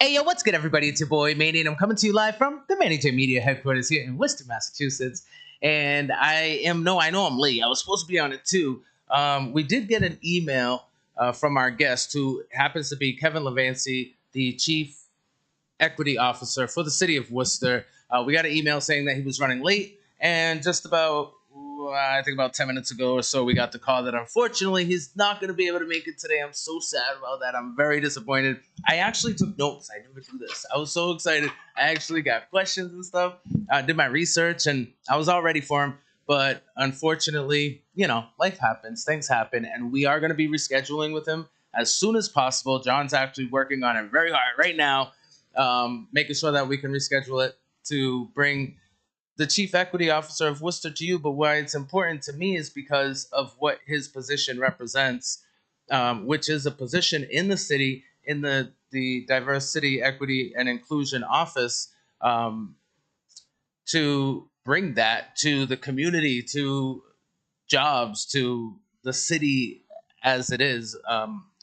Hey, yo, what's good, everybody? It's your boy, Manny, and I'm coming to you live from the Manny J Media headquarters here in Worcester, Massachusetts. And I know I'm late. I was supposed to be on it too. We did get an email from our guest, who happens to be Kevin Levancy, the Chief Equity Officer for the City of Worcester. We got an email saying that he was running late, and just about, I think about 10 minutes ago or so, we got the call that unfortunately he's not going to be able to make it today. I'm so sad about that. I'm very disappointed. I actually took notes. I never do this. I was so excited. I actually got questions and stuff. I did my research, and I was all ready for him. But unfortunately, life happens. Things happen, and we are going to be rescheduling with him as soon as possible. John's actually working on it very hard right now, making sure that we can reschedule it to bring the Chief Equity Officer of Worcester to you. But why it's important to me is because of what his position represents, which is a position in the city, in the Diversity, Equity, and Inclusion Office, to bring that to the community, to jobs, to the city as it is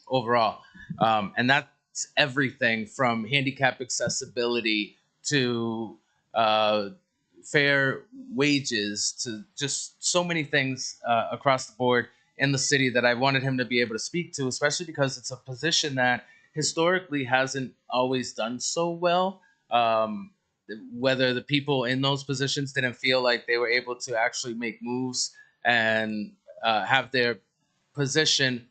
overall. And that's everything from handicap accessibility to fair wages, to just so many things across the board in the city that I wanted him to be able to speak to, especially because it's a position that historically hasn't always done so well. Whether the people in those positions didn't feel like they were able to actually make moves and have their position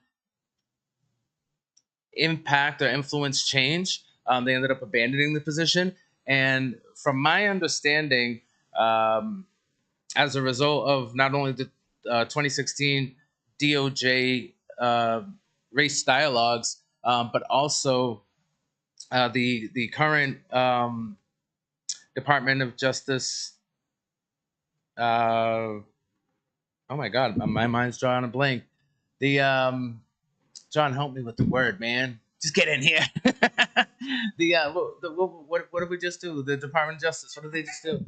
impact or influence change, they ended up abandoning the position. And from my understanding, as a result of not only the 2016 DOJ race dialogues, but also the current Department of Justice. Oh my God, my mind's drawing a blank. The John, help me with the word, man. Just get in here. What did we just do? The Department of Justice. What did they just do?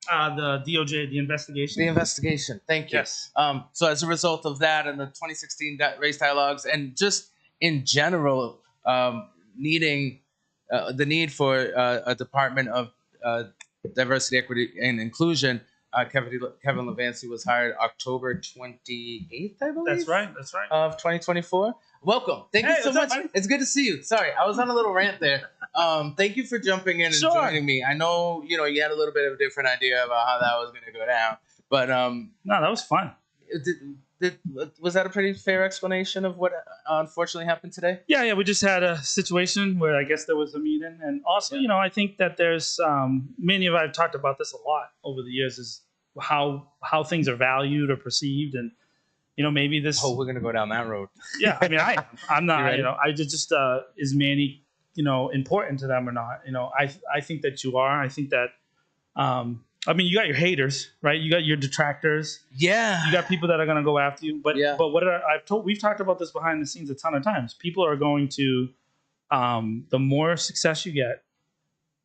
The DOJ, the investigation. The investigation. Thank you. Yes. So as a result of that and the 2016 race dialogues, and just in general, needing the need for a Department of Diversity, Equity, and Inclusion, Kevin Levancy was hired October 28th, I believe. That's right. Of 2024. Welcome. Thank you so much. It's good to see you. Sorry, I was on a little rant there. Thank you for jumping in and joining me. I know, you had a little bit of a different idea about how that was going to go down, but no, that was fun. Was that a pretty fair explanation of what unfortunately happened today? Yeah. We just had a situation where I guess there was a meeting, and also, I think that there's many of I've talked about this a lot over the years, is how things are valued or perceived, and maybe this. Oh, we're gonna go down that road. Yeah, I mean, I'm not. I just is Manny, important to them or not? I think that you are. I think that. You got your haters, right? You got your detractors. Yeah. You got people that are going to go after you. But we've talked about this behind the scenes a ton of times. People are going to, the more success you get,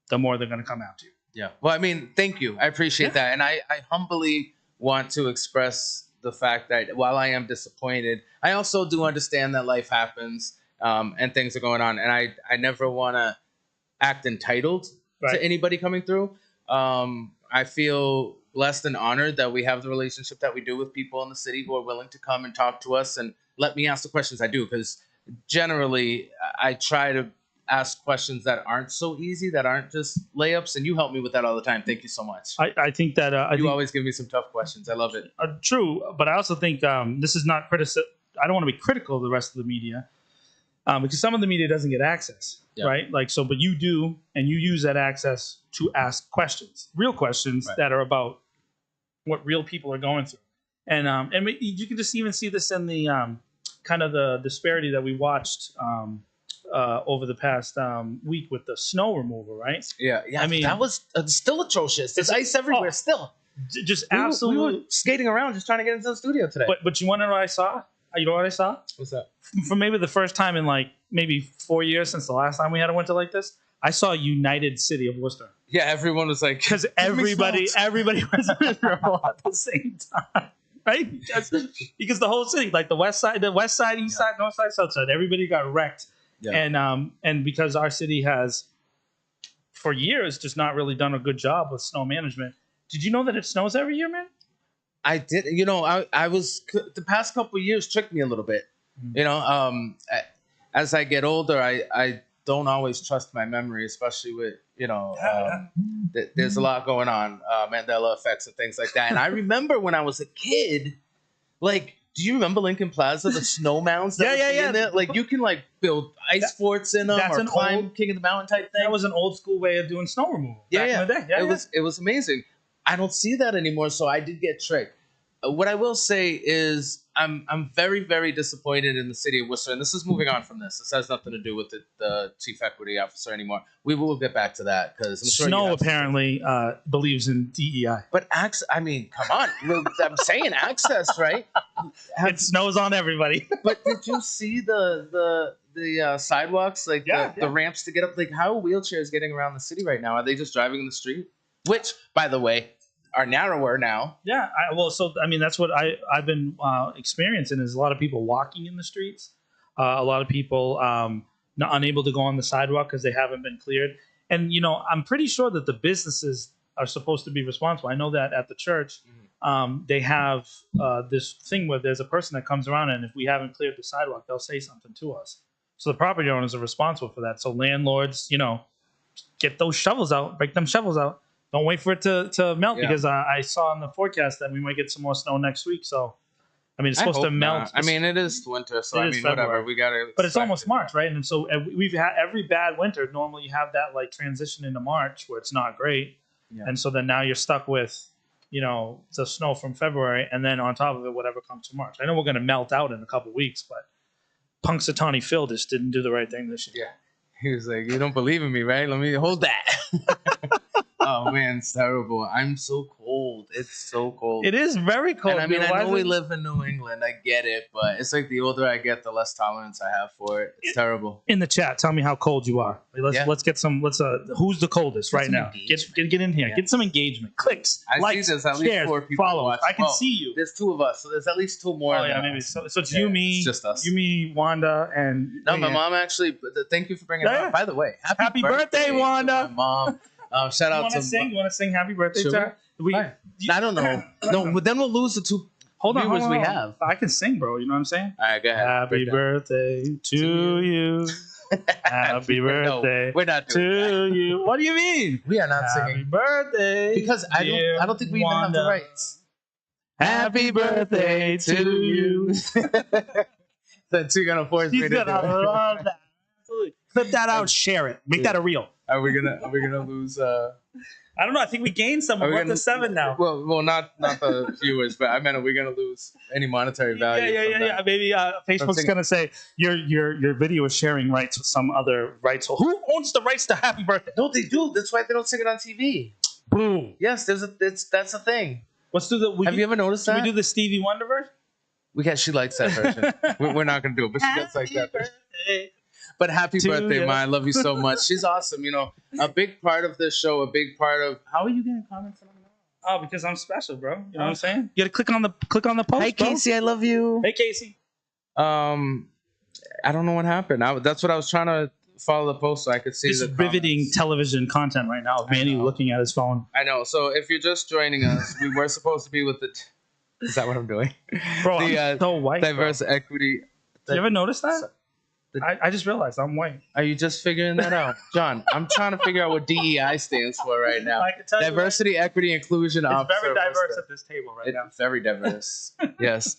the more they're going to come after you. Yeah. Well, thank you. I appreciate that. And I humbly want to express the fact that while I am disappointed, I also do understand that life happens and things are going on. And I never want to act entitled to anybody coming through. I feel blessed and honored that we have the relationship that we do with people in the city who are willing to come and talk to us and let me ask the questions I do, because generally I try to ask questions that aren't so easy, that aren't just layups, and you help me with that all the time. Thank you so much. I think that you always give me some tough questions. I love it. True, but I also think this is not criticism. I don't want to be critical of the rest of the media, because some of the media doesn't get access. Yeah. Right? But you do, and you use that access to ask questions, real questions that are about what real people are going through. And you can just even see this in the kind of the disparity that we watched over the past week with the snow removal, right? Yeah. That was still atrocious. There's ice everywhere still. Just absolutely. We were skating around just trying to get into the studio today. But you want to know what I saw? You know what I saw? What's that? For maybe the first time in maybe 4 years since the last time we had a winter like this, I saw a united city of Worcester. Yeah, everyone was like, because everybody was miserable at the same time, right? Because the whole city, the west side, east side, north side, south side, everybody got wrecked, and because our city has for years just not really done a good job with snow management. Did you know that it snows every year, man? I did. I was the past couple of years tricked me a little bit. As I get older, I don't always trust my memory, especially with there's a lot going on, Mandela effects and things like that. And I remember when I was a kid, like, do you remember Lincoln Plaza, the snow mounds that would be in there? Like, you can like build ice forts in them or climb King of the Mountain type thing. That was an old school way of doing snow removal back in the day. It was amazing. I don't see that anymore, so I did get tricked. What I will say is I'm very, very disappointed in the city of Worcester, and this is moving on from this. This has nothing to do with the chief equity officer anymore. We will get back to that because Snow apparently believes in DEI. But I mean, come on, I'm saying access, right? It snows on everybody. But did you see the sidewalks, like the ramps to get up? Like, how are wheelchairs getting around the city right now? Are they just driving in the street? Which, by the way, are narrower now. Yeah, that's what I've been experiencing is a lot of people walking in the streets, a lot of people unable to go on the sidewalk because they haven't been cleared. And I'm pretty sure that the businesses are supposed to be responsible. I know that at the church, they have this thing where there's a person that comes around, and if we haven't cleared the sidewalk, they'll say something to us. So the property owners are responsible for that. So landlords, get those shovels out, break them shovels out. Don't wait for it to melt because I saw in the forecast that we might get some more snow next week. So, it's supposed to melt. I mean, it is winter, so whatever. We got to. But it's almost March, right? And so we've had every bad winter. Normally, you have that like transition into March where it's not great, and so then now you're stuck with, the snow from February, and then on top of it, whatever comes from March. I know we're going to melt out in a couple of weeks, but Punxsutawney Phil just didn't do the right thing this year. Yeah, he was like, "You don't believe in me, right? Let me hold that." Oh man, it's terrible. I'm so cold. It's so cold. It is very cold. And I know we live in New England. I get it, but it's like the older I get, the less tolerance I have for it. It's terrible. In the chat, tell me how cold you are. Let's get some. Who's the coldest right now? Get in here. Yeah. Get some engagement. Clicks. Likes, there's at least shares, 4 people follows. I can see you. There's 2 of us, so there's at least 2 more. Oh yeah, maybe. So it's you, me, it's just us. You, me, Wanda, and no, my mom actually. Thank you for bringing it up. By the way, happy birthday, Wanda. My mom. Shout out to. You want to sing happy birthday to her? I don't know. No, but then we'll lose the 2 viewers we have. I can sing, bro. You know what I'm saying? All right, go ahead. Happy birthday to you. Happy birthday we're not to you. What do you mean? We are not singing. Happy birthday. Because I don't think we even have the rights. Happy birthday to you. That's you're gonna force me to do it. Love that. Absolutely. Clip that out, share it. Make that a reel. Are we gonna lose I don't know. I think we gained some. We're up to 7 now. Well, not the viewers, but I meant, are we going to lose any monetary value? Yeah. Maybe Facebook's going to say your video is sharing rights with some other rights. Who owns the rights to Happy Birthday? No, they do. That's why they don't sing it on TV. Boom. Yes, that's a thing. Let's do the. Have you ever noticed that? Can we do the Stevie Wonder version? She likes that version. We're not going to do it, but she does like that version. But happy birthday, Ma. I love you so much. She's awesome. A big part of this show, a big part of... How are you getting comments on that? Oh, because I'm special, bro. You know what I'm saying? You got to click on the post, Hi, Casey. I love you. Hey, Casey. I don't know what happened. That's what I was trying to follow the post so I could see this the is riveting comments. Television content right now. Manny looking at his phone. I know. So if you're just joining us, we were supposed to be with the... Is that what I'm doing? Bro, I'm so white, diverse equity... You ever notice that? I just realized I'm white. Are you just figuring that out? John, I'm trying to figure out what DEI stands for right now. I can tell Diversity, equity, inclusion. It's very diverse at this table right now. It's very diverse. Yes.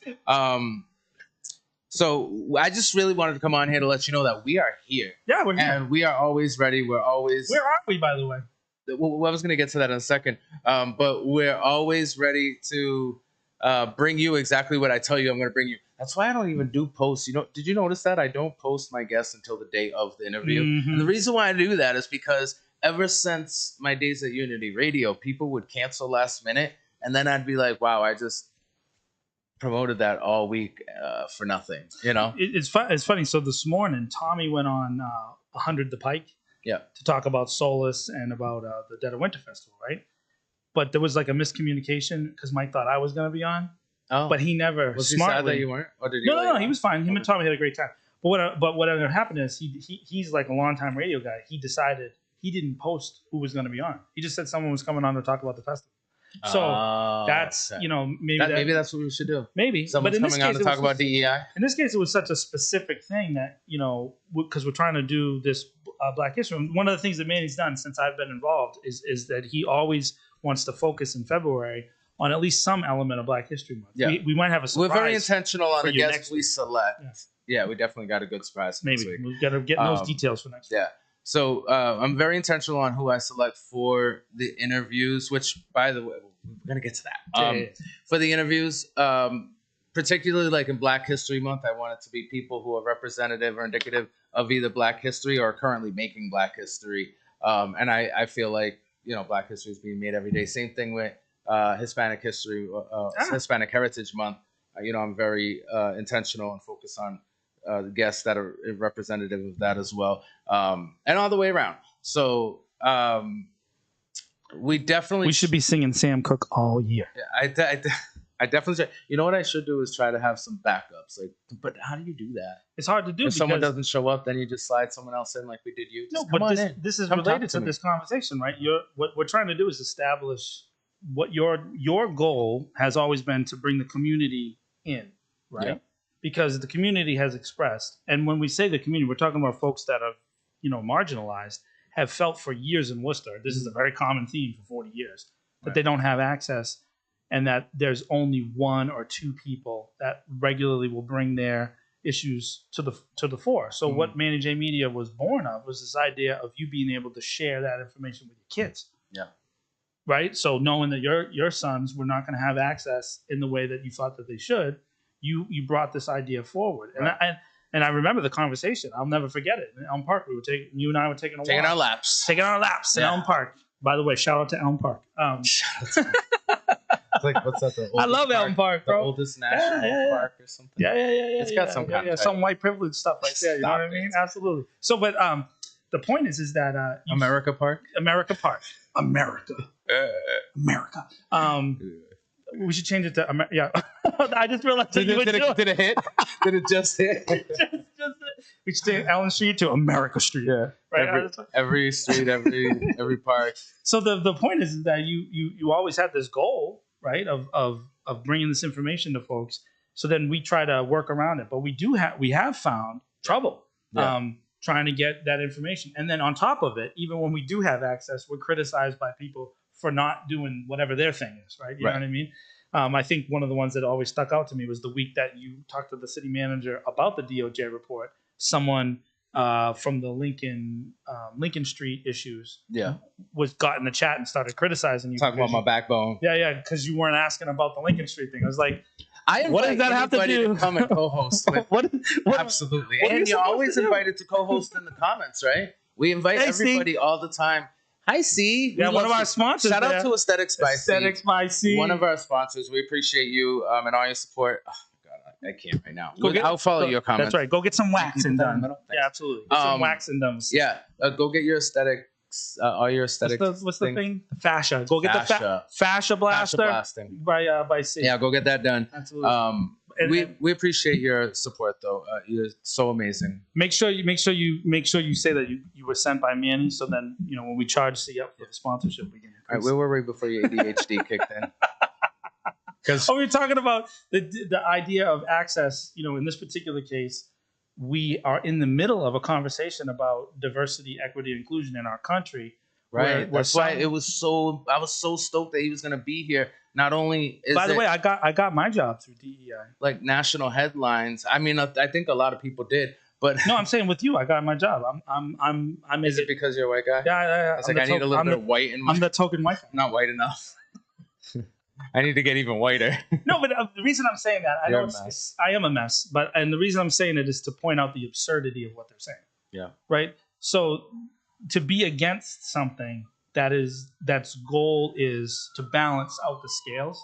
So I just really wanted to come on here to let you know that we are here. Yeah, we're here. And we are always ready. We're always... Where are we, by the way? Well, I was going to get to that in a second. But we're always ready to bring you exactly what I tell you I'm going to bring you. That's why I don't even do posts. Did you notice that? I don't post my guests until the day of the interview. Mm-hmm. And the reason why I do that is because ever since my days at Unity Radio, people would cancel last minute. And then I'd be like, wow, I just promoted that all week for nothing, It's funny. So this morning, Tommy went on 100 the Pike to talk about Solace and about the Dead of Winter Festival, right? But there was like a miscommunication because Mike thought I was going to be on. Oh, but he never was he sad that you weren't? Or did he no, he was fine. Him and Tommy had a great time. But what ended up happening is he's like a longtime radio guy. He decided he didn't post who was going to be on. He just said someone was coming on to talk about the festival. So that's, okay. you know, maybe that's what we should do. Maybe. Someone's coming on to talk about DEI. In this case, it was such a specific thing that, you know, because we're trying to do this Black History. One of the things that Manny's done since I've been involved is that he always wants to focus in February on at least some element of Black History Month. Yeah. We might have a surprise. We're very intentional on the guests next we select. Yeah, we definitely got a good surprise next Maybe. week. We've got to get those details for next week. Yeah. So I'm very intentional on who I select for the interviews, which, by the way, we're going to get to that. For the interviews, particularly like in Black History Month, I want it to be people who are representative or indicative of either Black history or currently making Black history. And I feel like, you know, Black history is being made every day. Same thing with Hispanic history, Hispanic Heritage Month. You know, I'm very intentional and focused on the guests that are representative of that as well, and all the way around. So we should be singing Sam Cooke all year. Yeah, I definitely should. You know what I should do is try to have some backups. Like, but how do you do that? It's hard to do. If someone doesn't show up, then you just slide someone else in like we did you. No, but this is related to this conversation, right? What we're trying to do is establish what your goal has always been to bring the community in, right? Yeah. Because the community has expressed, and when we say the community, we're talking about folks that are, you know, marginalized, have felt for years in Worcester. This is a very common theme for 40 years that they don't have access, and that there's only one or two people that regularly will bring their issues to the fore. So what Manny J Media was born of was this idea of you being able to share that information with your kids. Yeah. Right. So knowing that your sons were not going to have access in the way that you thought that they should, you brought this idea forward. And I remember the conversation. I'll never forget it. In Elm Park, you and I were taking our laps in Elm Park. By the way, shout out to Elm Park. It's like, what's that? I love Elm Park, bro. The oldest national park or something. Yeah. It's got some kind of some white privilege stuff right there. You know what I mean? Absolutely. So, but the point is that America Park. America. We should change it to yeah. I just realized did it hit? Did it just hit? We should take Allen Street to America Street. Yeah, right. Every street, every park. So the point is that you always had this goal, right, of bringing this information to folks. So then we try to work around it, but we have found trouble trying to get that information. And then on top of it, even when we do have access, we're criticized by people for not doing whatever their thing is, right? You know what I mean? I think one of the ones that always stuck out to me was the week that you talked to the city manager about the DOJ report. Someone from the Lincoln Street issues got in the chat and started criticizing you. Talking about my backbone. Yeah, because you weren't asking about the Lincoln Street thing. I was like, what does that have to do? To come and co-host with. Absolutely. And you're always invited to co-host in the comments, right? We invite everybody all the time. Hi, C. Yeah, one of our sponsors. Shout out to Aesthetics by C. Aesthetics by C. One of our sponsors. We appreciate you and all your support. Oh, God, I can't right now. I'll follow your comments. That's right. Go get some waxing done. Yeah, absolutely. Get some waxing done. Yeah. Go get your aesthetics. All your aesthetics. What's the thing? Fascia. Go get the fascia blaster. By C. Yeah, go get that done. Absolutely. We appreciate your support, though. You're so amazing. Make sure you say that you were sent by Manny, so then when we charge C up for the sponsorship, we can. All right, where were we before your ADHD kicked in? Because we were talking about the idea of access. In this particular case, we are in the middle of a conversation about diversity, equity, inclusion in our country. Right. That's why I was so stoked that he was going to be here. Not only is by the way, I got my job through DEI. Like national headlines. I mean, I think a lot of people did, but no, I'm saying with you, I got my job. I'm. Is it because you're a white guy? Yeah. It's like I need a little bit of white in my. I'm the token white guy. I'm not white enough. I need to get even whiter. No, but the reason I'm saying that I am a mess. And the reason I'm saying it is to point out the absurdity of what they're saying. Yeah. Right. So to be against something that's goal is to balance out the scales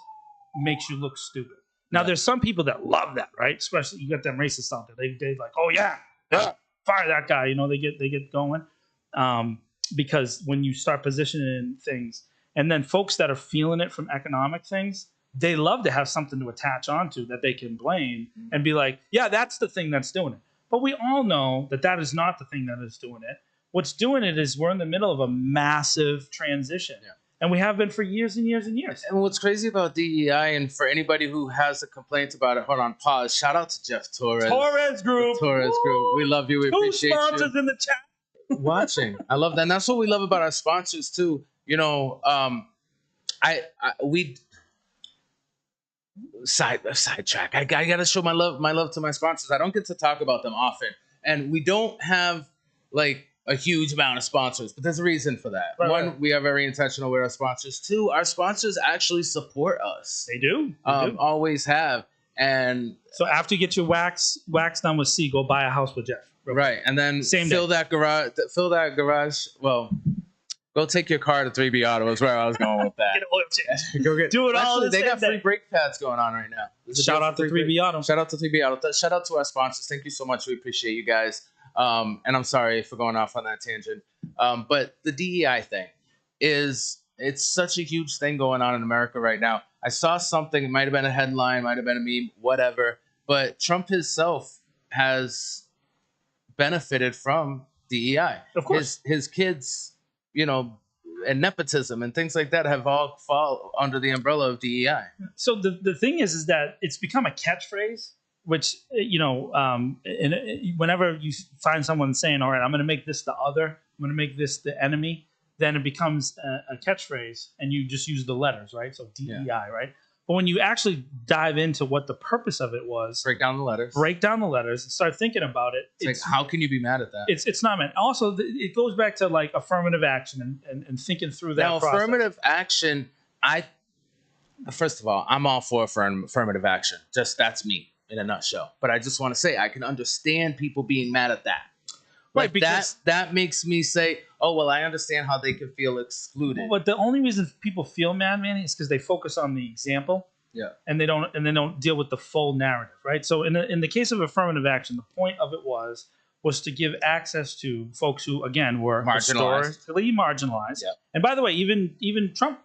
makes you look stupid. Now there's some people that love that, right? Especially you got them racists out there. They like, oh yeah, fire that guy. They get going because when you start positioning things, and then folks that are feeling it from economic things, they love to have something to attach onto that they can blame and be like, yeah, that's the thing that's doing it. But we all know that is not the thing that is doing it. what's doing it is we're in the middle of a massive transition. Yeah. And we have been for years and years and years. And what's crazy about DEI, and for anybody who has a complaint about it, hold on, pause. Shout out to Jeff Torres. Torres Group. Torres Group. We love you. We appreciate you. 2 sponsors in the chat. Watching. I love that. And that's what we love about our sponsors too. You know, we sidetrack. I gotta show my love to my sponsors. I don't get to talk about them often. And we don't have like a huge amount of sponsors, but there's a reason for that. Right, one, we are very intentional with our sponsors. Two, our sponsors actually support us. They do. Always have. And so after you get your wax done with C, go buy a house with Jeff. Right. And then fill that garage. Well, go take your car to 3B Auto is where I was going with that. Get an oil change. Go do it all. They got free brake pads going on right now. Shout out to 3B Auto. Shout out to 3B Auto. Shout out to our sponsors. Thank you so much. We appreciate you guys. And I'm sorry for going off on that tangent. But the DEI thing it's such a huge thing going on in America right now. I saw something, it might have been a headline, might have been a meme, whatever. But Trump himself has benefited from DEI. Of course. His kids, you know, and nepotism and things like that have all fall under the umbrella of DEI. So the thing is that it's become a catchphrase, which, you know, whenever you find someone saying, all right, I'm going to make this the other, I'm going to make this the enemy, then it becomes a catchphrase and you just use the letters, right? So DEI, right? But when you actually dive into what the purpose of it was, break down the letters, and start thinking about it. It's like, how can you be mad at that? It's not meant. Also, it goes back to like affirmative action and thinking through that. Now, process. Affirmative action, first of all, I'm all for affirmative action. Just that's me in a nutshell. But I just want to say I can understand people being mad at that. Like right, because that makes me say, oh, well, I understand how they can feel excluded. But the only reason people feel mad, Manny, is because they focus on the example, and they don't deal with the full narrative, right? So in the case of affirmative action, the point of it was to give access to folks who, again, were historically marginalized. Yeah. And by the way, even Trump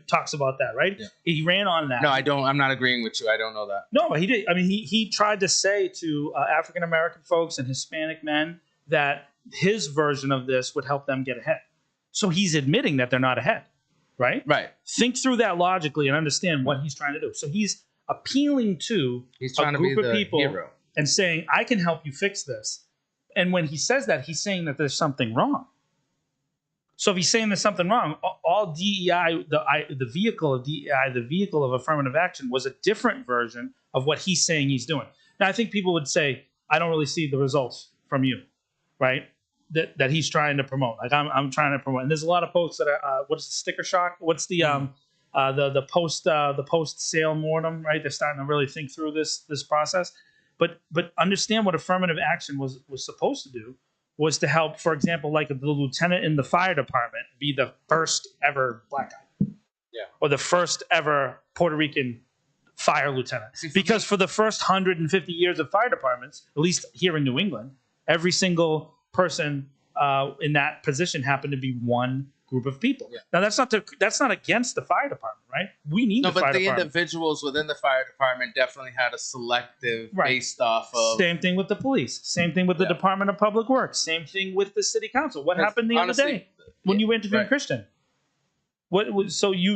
talks about that, right? Yeah. He ran on that. No, I don't. I'm not agreeing with you. I don't know that. No, but he did. I mean, he tried to say to African American folks and Hispanic men that his version of this would help them get ahead. So he's admitting that they're not ahead, right? Right. Think through that logically and understand what he's trying to do. So he's appealing to a group of people hero. And saying, I can help you fix this. And when he says that, he's saying that there's something wrong. So if he's saying there's something wrong, all DEI, the vehicle of DEI, the vehicle of affirmative action was a different version of what he's saying he's doing. Now, I think people would say, I don't really see the results from you. Right, that he's trying to promote. Like I'm trying to promote, and there's a lot of posts that are. What is the sticker shock? What's the post sale mortem? Right, they're starting to really think through this process. But understand what affirmative action was supposed to do was to help, for example, like the lieutenant in the fire department be the first ever black guy, or the first ever Puerto Rican fire lieutenant. Because for the first 150 years of fire departments, at least here in New England, every single person in that position happened to be one group of people. Yeah. Now that's not against the fire department, right? We need the fire department. No, but the individuals within the fire department definitely had a selective based off of. Same thing with the police. Same thing with the Department of Public Works. Same thing with the city council. What happened the other day when you were interviewing Christian? So you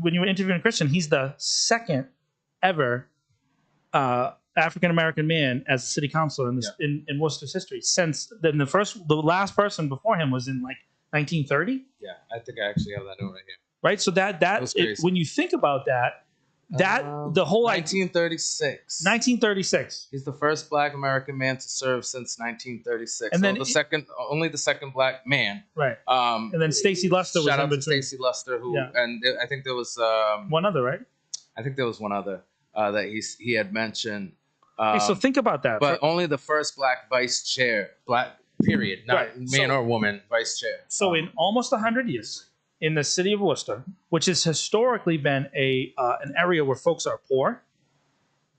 when you were interviewing Christian, he's the second ever African American man as a city councilor in Worcester's history. Since then, the last person before him was in like 1930. Yeah, I think I actually have that note right here. Right, so when you think about that the whole 1936. 1936. He's the first Black American man to serve since 1936. And then only the second Black man. Right. And then Stacey Luster was in between. Shout out to Stacey Luster, and I think there was one other, right? I think there was one other that he had mentioned. So think about that. But only the first Black vice chair, Black period, not man or woman vice chair. So in almost 100 years, in the city of Worcester, which has historically been an area where folks are poor,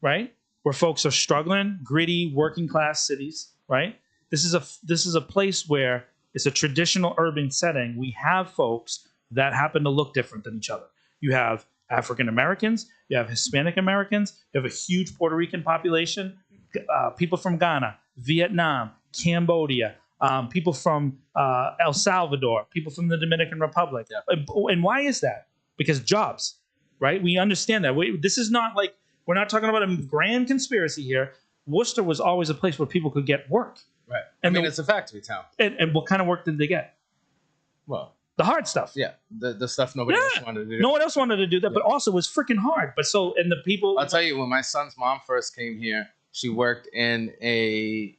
right? Where folks are struggling, gritty, working class cities, right? This is a place where it's a traditional urban setting. We have folks that happen to look different than each other. You have African Americans, you have Hispanic Americans, you have a huge Puerto Rican population, people from Ghana, Vietnam, Cambodia, people from El Salvador, people from the Dominican Republic. Yeah. And why is that? Because jobs, right? We understand that. This is not like, we're not talking about a grand conspiracy here. Worcester was always a place where people could get work. Right. And it's a factory town. And what kind of work did they get? Well, the hard stuff. Yeah, the stuff nobody else wanted to do. No one else wanted to do that, but also was freaking hard. But and the people. I'll tell you, when my son's mom first came here, she worked in a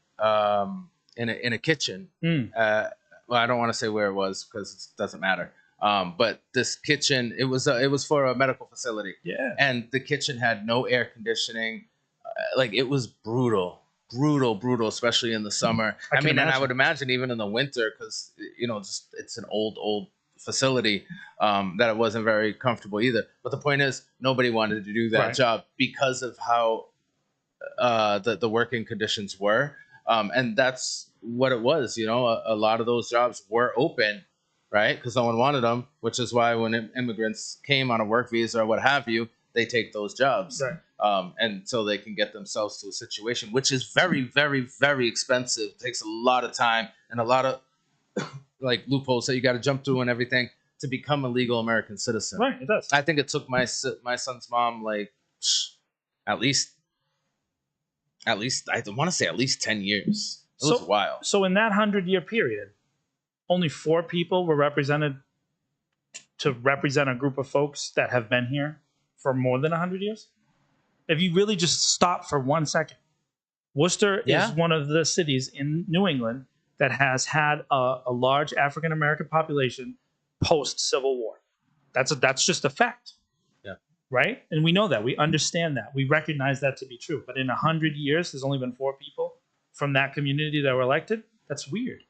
kitchen. Well, I don't want to say where it was because it doesn't matter. But this kitchen, it was for a medical facility. Yeah. And the kitchen had no air conditioning. Like, it was brutal, especially in the summer. I mean, and I would imagine even in the winter, because it's an old facility, that it wasn't very comfortable either. But the point is, nobody wanted to do that job because of how the working conditions were, and that's what it was. A lot of those jobs were open, right? Because no one wanted them, which is why when immigrants came on a work visa or what have you, they take those jobs. Right. And so they can get themselves to a situation which is very, very, very expensive. It takes a lot of time and a lot of like loopholes that you got to jump through and everything to become a legal American citizen. Right, it does. I think it took my son's mom like at least I want to say at least 10 years. It was a while. So in that 100-year period, only 4 people were represented to represent a group of folks that have been here for more than 100 years. If you really just stop for 1 second, Worcester is one of the cities in New England that has had a large African American population post Civil War. That's just a fact. Yeah. Right? And we know that. We understand that. We recognize that to be true. But in 100 years, there's only been 4 people from that community that were elected. That's weird.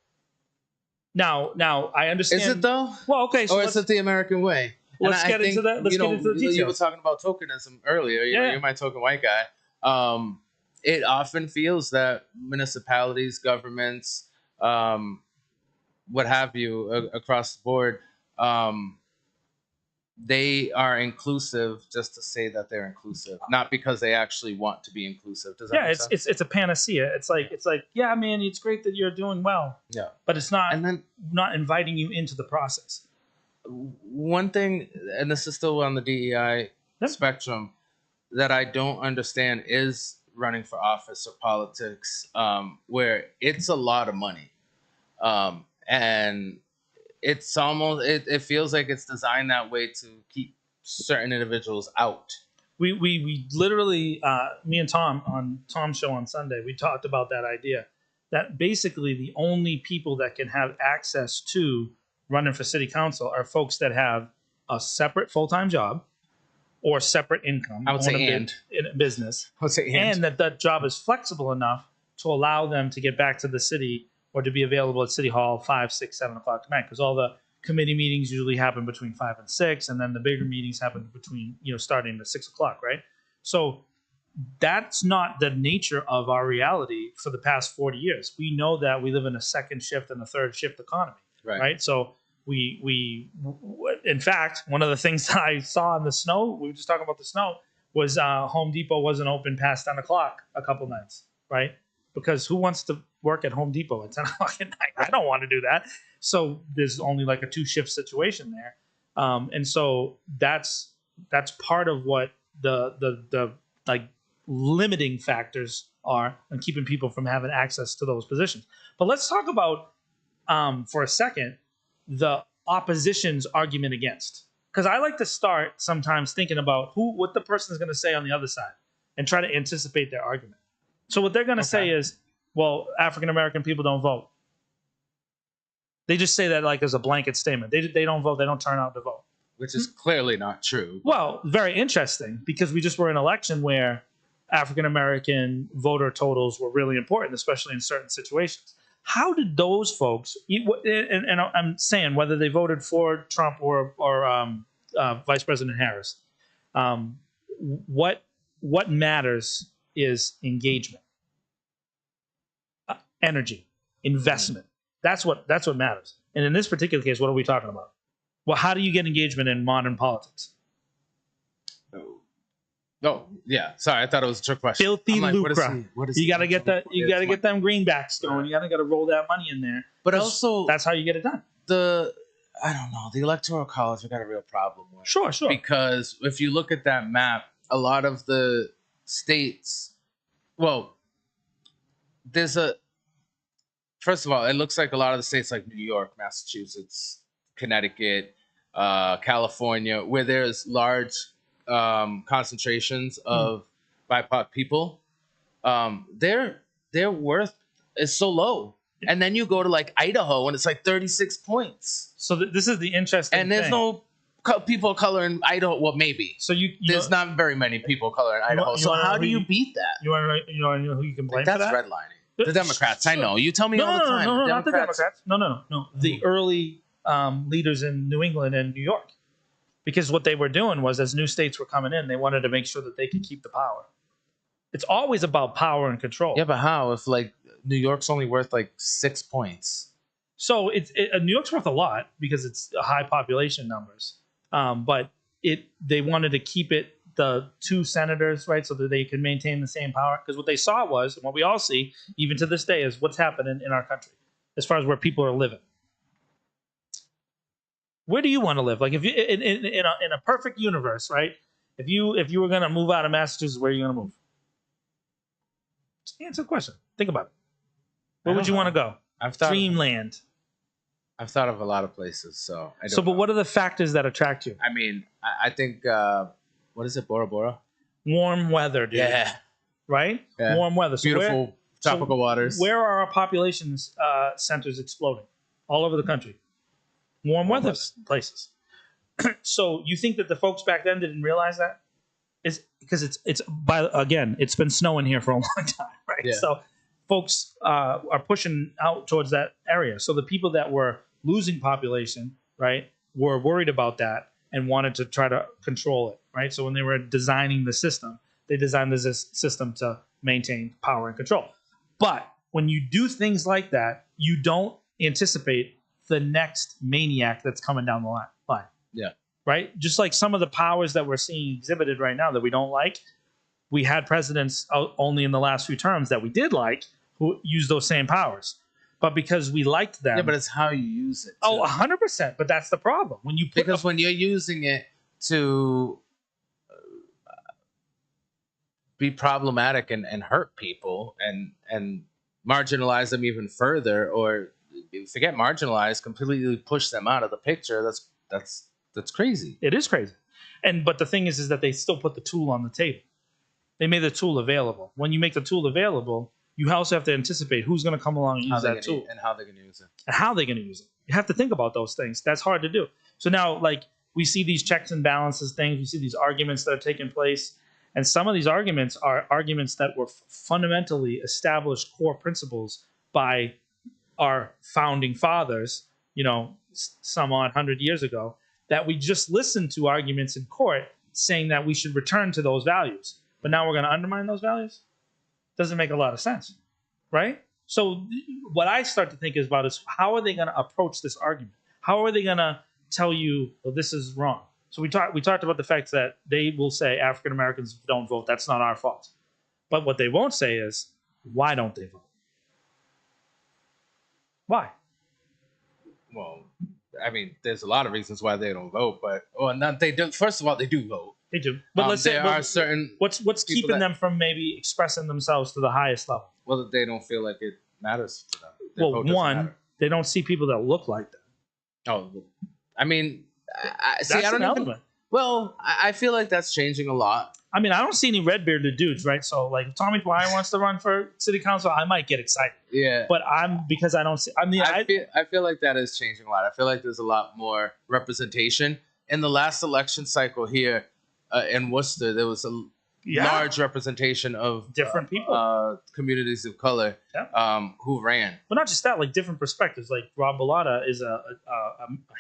Now I understand. Is it though? Well, okay. So or is it the American way? Let's get into that. Let's get into the details. You were talking about tokenism earlier. You're my token white guy. It often feels that municipalities, governments, what have you, across the board, they are inclusive just to say that they're inclusive, not because they actually want to be inclusive. Does that make sense? It's a panacea. It's like, yeah, man, it's great that you're doing well. Yeah. But it's not, and then not inviting you into the process. One thing, and this is still on the DEI spectrum, that I don't understand is running for office or politics, where it's a lot of money. And it's almost, it feels like it's designed that way to keep certain individuals out. We literally, me and Tom on Tom's show on Sunday, we talked about that idea that basically the only people that can have access to running for city council are folks that have a separate full-time job or separate income. I would say in a business. I would say and that job is flexible enough to allow them to get back to the city or to be available at City Hall 5, 6, 7 o'clock tonight, because all the committee meetings usually happen between 5 and 6, and then the bigger meetings happen between, starting at 6 o'clock, right? So that's not the nature of our reality for the past 40 years. We know that we live in a second shift and a third shift economy, right? So we in fact, one of the things that I saw in the snow, we were just talking about the snow, was Home Depot wasn't open past 10 o'clock a couple nights, right? Because who wants to work at Home Depot at 10 o'clock at night? I don't want to do that. So there's only like a 2-shift situation there. And so that's part of what the like limiting factors are on keeping people from having access to those positions. But let's talk about, for a second, the opposition's argument against. Because I like to start sometimes thinking about what the person is going to say on the other side and try to anticipate their argument. So what they're going to say is, well, African-American people don't vote. They just say that like as a blanket statement. They don't vote. They don't turn out to vote. Which is clearly not true. Well, very interesting, because we just were in an election where African-American voter totals were really important, especially in certain situations. How did those folks, and I'm saying whether they voted for Trump or Vice President Harris, what matters is engagement, energy, investment. That's what matters. And in this particular case, what are we talking about? Well, how do you get engagement in modern politics? Oh yeah, sorry, I thought it was a trick question. Filthy I'm like, lucre. You got to get that. You got to get them greenbacks going. You got to roll that money in there. But also, that's how you get it done. I don't know, the Electoral College we got a real problem with. Sure. Because if you look at that map, a lot of the states, well, first of all, it looks like a lot of the states like New York, Massachusetts, Connecticut, California, where there's large concentrations of BIPOC people, their worth is so low. And then you go to like Idaho and it's like 36 points. So this is the interesting and there's thing. No people of color in Idaho. Well, maybe. So there's not very many people of color in Idaho. So how do you beat that? You want to know who you can blame for that? That's redlining. The Democrats. I know. You tell me all the time. No, not the Democrats. No. The early leaders in New England and New York. Because what they were doing was, as new states were coming in, they wanted to make sure that they could keep the power. It's always about power and control. Yeah, but how? If like New York's only worth like 6 points. So New York's worth a lot because it's high population numbers. But they wanted to keep it the 2 senators, right, so that they could maintain the same power. Because what they saw was, and what we all see, even to this day, is what's happening in our country as far as where people are living. Where do you want to live? Like if you in a perfect universe, right? If you were gonna move out of Massachusetts, where are you gonna move? Just answer the question. Think about it. Where would you want to go? Dreamland. I've thought of a lot of places, so I don't So, but what are the factors that attract you? I mean, I think what is it, Bora Bora? Warm weather, dude. Yeah. Right? Yeah. Warm weather. So beautiful tropical waters. Where are our population centers exploding? All over the country. Warm weather places. So you think that the folks back then didn't realize that? It's because it's been snowing here for a long time, right? Yeah. So folks are pushing out towards that area. So the people that were losing population, right, were worried about that and wanted to try to control it, right? So when they were designing the system, they designed this system to maintain power and control. But when you do things like that, you don't anticipate the next maniac that's coming down the line. Yeah. Right? Just like some of the powers that we're seeing exhibited right now that we don't like, we had presidents only in the last few terms that we did like who used those same powers. But because we liked them. Yeah, but it's how you use it. Oh, 100%. But that's the problem. When you're using it to be problematic and hurt people and marginalize them even further, or forget marginalize, completely push them out of the picture, that's crazy. It is crazy. But the thing is that they still put the tool on the table. They made the tool available. When you make the tool available, you also have to anticipate who's going to come along and use that tool. And how they're going to use it. And how they're going to use it. You have to think about those things. That's hard to do. So now, like, we see these checks and balances things. We see these arguments that are taking place. And some of these arguments are arguments that were fundamentally established core principles by our founding fathers, some odd 100 years ago, that we just listened to arguments in court saying that we should return to those values. But now we're going to undermine those values? Doesn't make a lot of sense, right? So what I start to think about is how are they going to approach this argument? How are they going to tell you, well, this is wrong? So we talked about the fact that they will say African Americans don't vote. That's not our fault. But what they won't say is, why don't they vote? Why? Well, I mean, there's a lot of reasons why they don't vote, but they do. First of all, they do vote. They do, but let's say there are certain. What's keeping them from maybe expressing themselves to the highest level? Well, they don't feel like it matters to them. Well, one, they don't see people that look like them. Oh, I mean, I that's an element. I feel like that's changing a lot. I mean, I don't see any red-bearded dudes, right? So, like, if Tommy Dwyer wants to run for city council, I might get excited. Yeah. But because I don't see. I mean, I feel like that is changing a lot. I feel like there's a lot more representation in the last election cycle here in Worcester. There was a large representation of different people, communities of color, who ran. But not just that, like different perspectives. Like Rob Bellata is a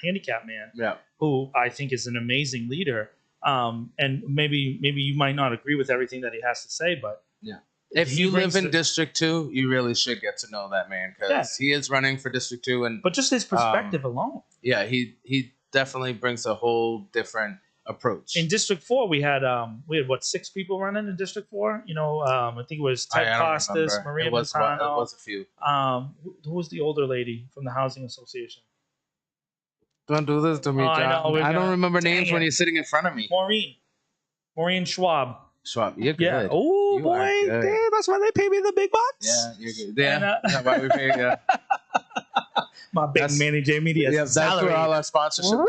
handicapped man, who I think is an amazing leader. And maybe you might not agree with everything that he has to say, but if you live in District 2, you really should get to know that man, because he is running for District 2, but just his perspective alone. Yeah, he definitely brings a whole different approach. In District 4, we had what, 6 people running in District 4. You know, I think it was Ted Costas, Maria Montano. It was a few. Who was the older lady from the housing association? Don't do this to me, John. I don't remember names when you're sitting in front of me. Maureen Schwab. You're good. Yeah. Oh boy, damn, that's why they pay me the big bucks. Yeah, you're good. Yeah, that's why we pay. Yeah. My big Manny J Media. Yeah, that's where all our sponsorship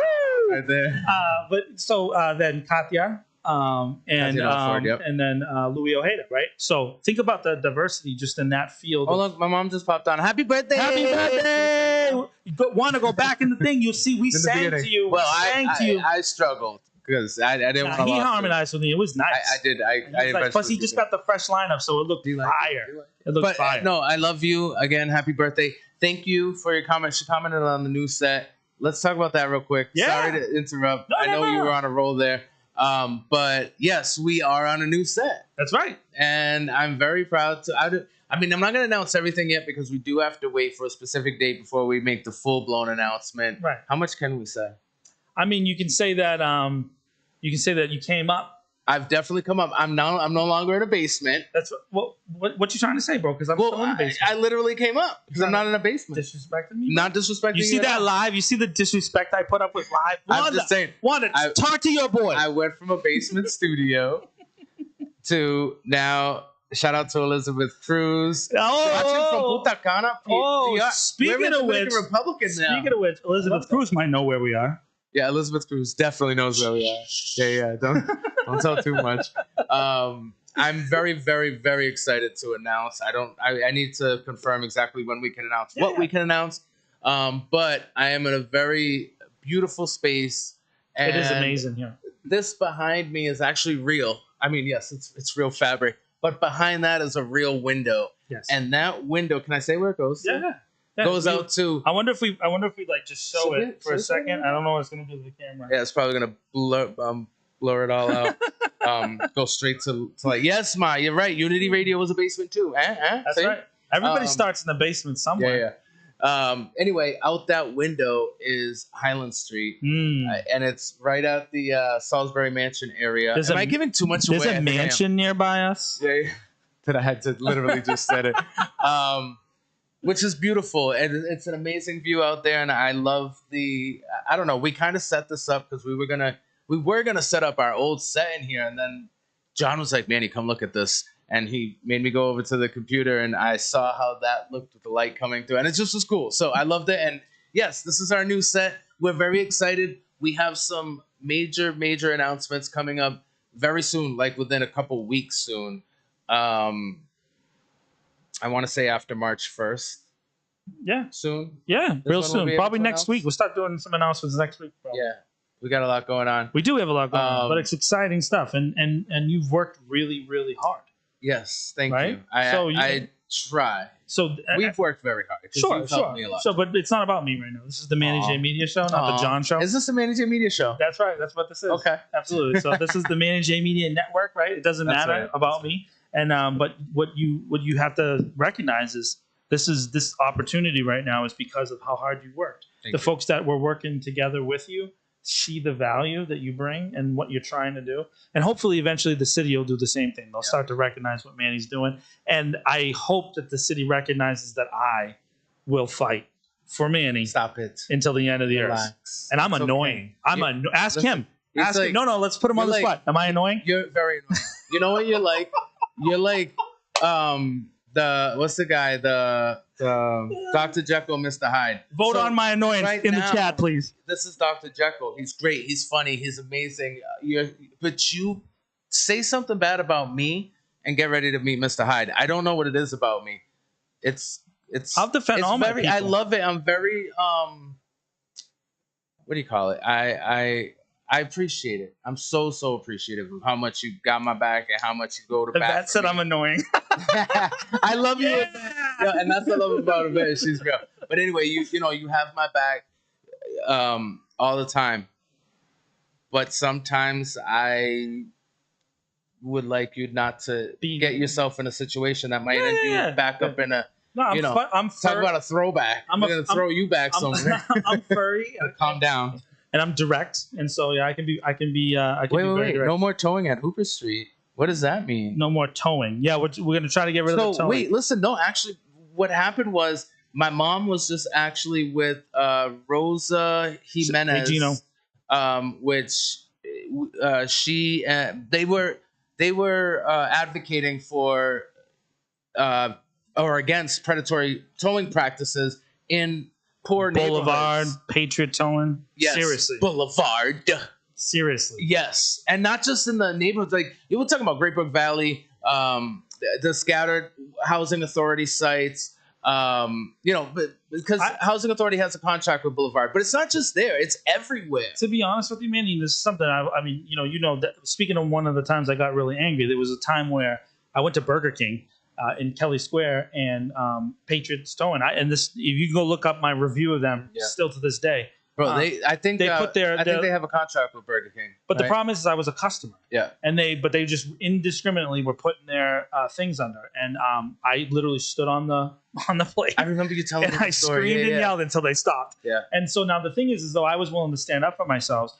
right there. But so then Katya, and then Louis Ojeda, right? So think about the diversity just in that field. Oh look, my mom just popped on. Happy birthday! Happy birthday! You want to go back in the thing? You'll see we sang to you. Well, I struggled because I didn't want to. He harmonized with me. It was nice. I did. Plus, he just got the fresh lineup, so it looked fire. It looked fire. No, I love you again. Happy birthday! Thank you for your comment. She commented on the new set. Let's talk about that real quick. Yeah. Sorry to interrupt. I know you were on a roll there. But yes, we are on a new set. That's right. And I'm very proud to. I'm not going to announce everything yet because we do have to wait for a specific date before we make the full blown announcement. Right. How much can we say? I mean, you can say that. You came up. I've definitely come up. I'm no longer in a basement. That's what you trying to say, bro? Because I'm still in a basement. I literally came up because I'm not in a basement. Disrespecting me? Not disrespecting you. You see that live? You see the disrespect I put up with live? I'm just saying. Wanda, talk to your boy. I went from a basement studio to now. Shout out to Elizabeth Cruz. Oh, from Punta Cana. Speaking of which, Elizabeth Cruz might know where we are. Yeah, Elizabeth Cruz definitely knows where we are. Yeah. Don't tell too much. I'm very, very, very excited to announce. I need to confirm exactly when we can announce what we can announce. But I am in a very beautiful space. And it is amazing here. This behind me is actually real. I mean, yes, it's real fabric, but behind that is a real window. Yes. And that window, can I say where it goes? Yeah. Goes out to. I wonder if we like just show it for a second. I don't know what it's gonna do to the camera. Yeah, it's probably gonna blur it all out. Go straight to like, yes, Ma, you're right. Unity Radio was a basement too. That's right. Everybody starts in the basement somewhere. Yeah. Anyway, out that window is Highland Street, and it's right at the Salisbury Mansion area. Am I giving too much away? There's a mansion nearby us. Yeah. That I had to literally just said it. Which is beautiful, and it's an amazing view out there, and I love I don't know, we kind of set this up because we were gonna set up our old set in here, and then John was like, Manny, come look at this, and he made me go over to the computer, and I saw how that looked with the light coming through, and it just was cool, so I loved it, and yes, this is our new set. We're very excited. We have some major announcements coming up very soon, like within a couple weeks soon. I want to say after March 1st. Yeah. Soon. Yeah, real soon. Probably next week. We'll start doing some announcements next week. Probably. Yeah. We got a lot going on. We do have a lot going on, but it's exciting stuff. And you've worked really, really hard. Yes. Thank you. I try. So we've worked very hard. Sure. Me a lot. So, but it's not about me right now. This is the Manny J Media Show, not the John Show. Is this the Manny J Media Show? That's right. That's what this is. Okay. Absolutely. So this is the Manny J Media Network, right? It doesn't matter about me. And but what you have to recognize is this opportunity right now is because of how hard you worked. The folks that were working together with you see the value that you bring and what you're trying to do. And hopefully eventually the city will do the same thing. They'll start to recognize what Manny's doing. And I hope that the city recognizes that I will fight for Manny. Stop it. Until the end of the earth. And I'm annoying. Ask him. Ask him. No, let's put him on the spot. Am I annoying? You're very annoying. You know what you're like? You're like what's the guy? The Dr. Jekyll, Mr. Hyde. Vote on my annoyance in the chat, please. This is Dr. Jekyll. He's great. He's funny. He's amazing. But you say something bad about me and get ready to meet Mr. Hyde. I don't know what it is about me. It's I'll defend all my people. I love it. I'm very what do you call it? I appreciate it. I'm so appreciative of how much you got my back and how much you go to bat. That said, I'm annoying. I love you. Yeah, and that's what I love about Yvette. She's real. But anyway, you know, you have my back all the time. But sometimes I would like you not to get yourself in a situation that might end you back up in a. No, I'm talk about a throwback. I'm going to throw you back somewhere. I'm furry. Calm down. and I'm direct, and so yeah, I can be very Wait. direct. No more towing at Hooper Street. What does that mean? No more towing. Yeah, we're gonna try to get rid of the So towing. wait, listen. No, actually, what happened was my mom was just actually with Rosa Jimenez, Gino. which she they were advocating for or against predatory towing practices in poor Boulevard, neighborhoods. Patriot towing. Yes, Seriously. Boulevard. Seriously. Yes, and not just in the neighborhoods. Like you were talking about Great Brook Valley, the scattered housing authority sites. But because housing authority has a contract with Boulevard, but it's not just there; it's everywhere. To be honest with you, Manny, this is something I mean, that, speaking of one of the times I got really angry, there was a time where I went to Burger King in Kelly Square and Patriots Towing. If you go look up my review of them, still to this day. Bro, I think they have a contract with Burger King. But right? The problem is I was a customer. Yeah. And they just indiscriminately were putting their things under, and I literally stood on the plate. I remember you telling me and I screamed and yelled until they stopped. Yeah. And so now the thing is though I was willing to stand up for myself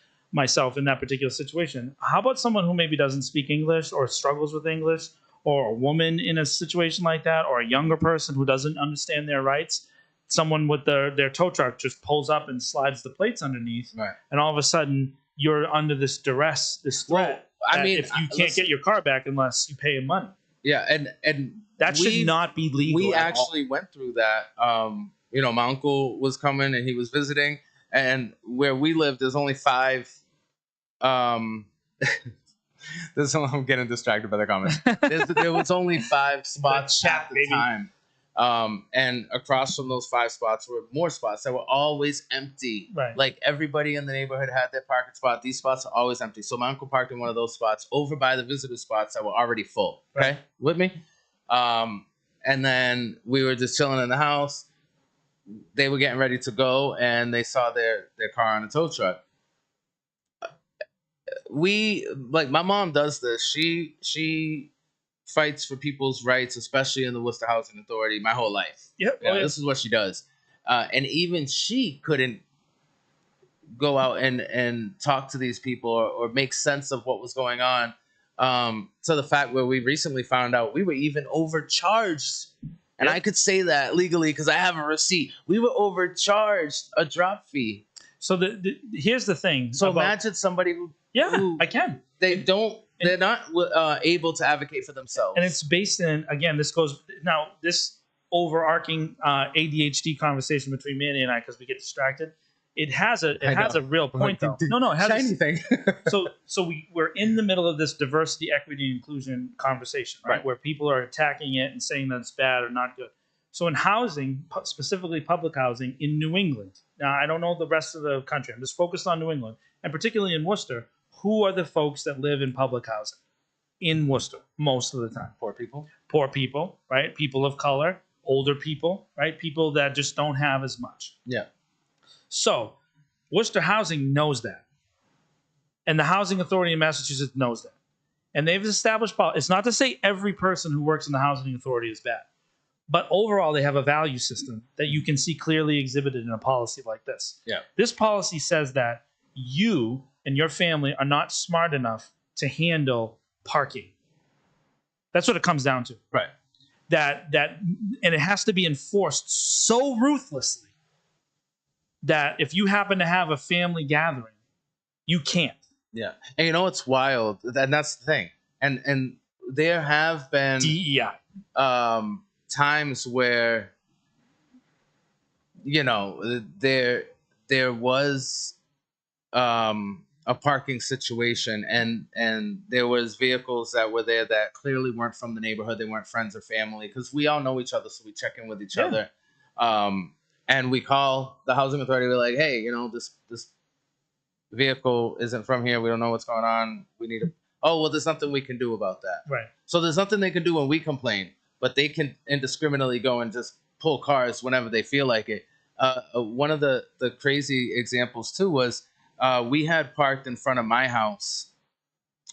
in that particular situation. How about someone who maybe doesn't speak English or struggles with English, or a woman in a situation like that, or a younger person who doesn't understand their rights? Someone with their tow truck just pulls up and slides the plates underneath, right? And all of a sudden you're under this duress, this threat. Well, I mean, if you can't get your car back unless you pay him money. Yeah, and that should not be legal. We actually went through that. My uncle was coming and he was visiting, and where we lived, there's only 5. I'm getting distracted by the comments. There was only 5 spots at the time. And across from those 5 spots were more spots that were always empty. Right. Like everybody in the neighborhood had their parking spot. These spots are always empty. So my uncle parked in one of those spots over by the visitor spots that were already full. Okay, right. With me? And then we were just chilling in the house. They were getting ready to go, and they saw their car on a tow truck. My mom does this. She fights for people's rights, especially in the Worcester Housing Authority, my whole life. Yep. This is what she does. And even she couldn't go out and talk to these people or make sense of what was going on. To the fact where we recently found out we were even overcharged. And I could say that legally because I have a receipt. We were overcharged a drop fee. So here's the thing. So imagine somebody who I can. They're not able to advocate for themselves. And it's based in, again, this overarching ADHD conversation between Manny and I, because we get distracted. It has a real point, though. No, it has shiny thing. So we're in the middle of this diversity, equity, and inclusion conversation, right? Where people are attacking it and saying that it's bad or not good. So in housing, specifically public housing in New England, now I don't know the rest of the country. I'm just focused on New England, and particularly in Worcester. Who are the folks that live in public housing in Worcester most of the time? Poor people. Poor people, right? People of color, older people, right? People that just don't have as much. Yeah. So Worcester Housing knows that. And the Housing Authority in Massachusetts knows that. And they've established policy. It's not to say every person who works in the Housing Authority is bad. But overall, they have a value system that you can see clearly exhibited in a policy like this. Yeah. This policy says that you and your family are not smart enough to handle parking. That's what it comes down to. Right. And it has to be enforced so ruthlessly that if you happen to have a family gathering, you can't. Yeah. And you know what's wild? And that's the thing. And there have been DEI times where there was a parking situation and there was vehicles that were there that clearly weren't from the neighborhood. They weren't friends or family, because we all know each other, so we check in with each other. And we call the housing authority. We're like, hey, this vehicle isn't from here. We don't know what's going on. We need there's nothing we can do about that. Right. So there's nothing they can do when we complain, but they can indiscriminately go and just pull cars whenever they feel like it. One of the crazy examples too was we had parked in front of my house,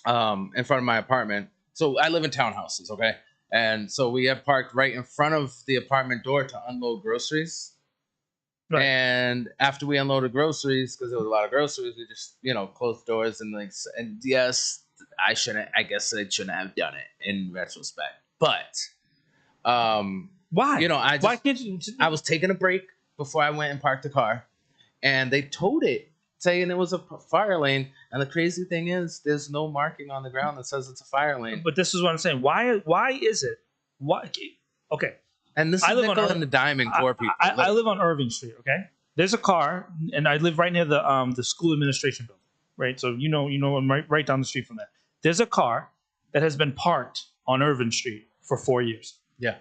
in front of my apartment. So I live in townhouses, okay? And so we had parked right in front of the apartment door to unload groceries. Right. And after we unloaded groceries, because there was a lot of groceries, we just closed the doors and and yes, I guess I shouldn't have done it in retrospect, but Why? I Why just can't you? I was taking a break before I went and parked the car, and they towed it saying it was a fire lane. And the crazy thing is, there's no marking on the ground that says it's a fire lane. But this is what I'm saying. Why is it? Why? Okay. And this I is live on nickel and the diming for people. I live on Irving Street. Okay. There's a car, and I live right near the school administration building. Right. So I'm right down the street from that. There's a car that has been parked on Irving Street for 4 years. Yeah.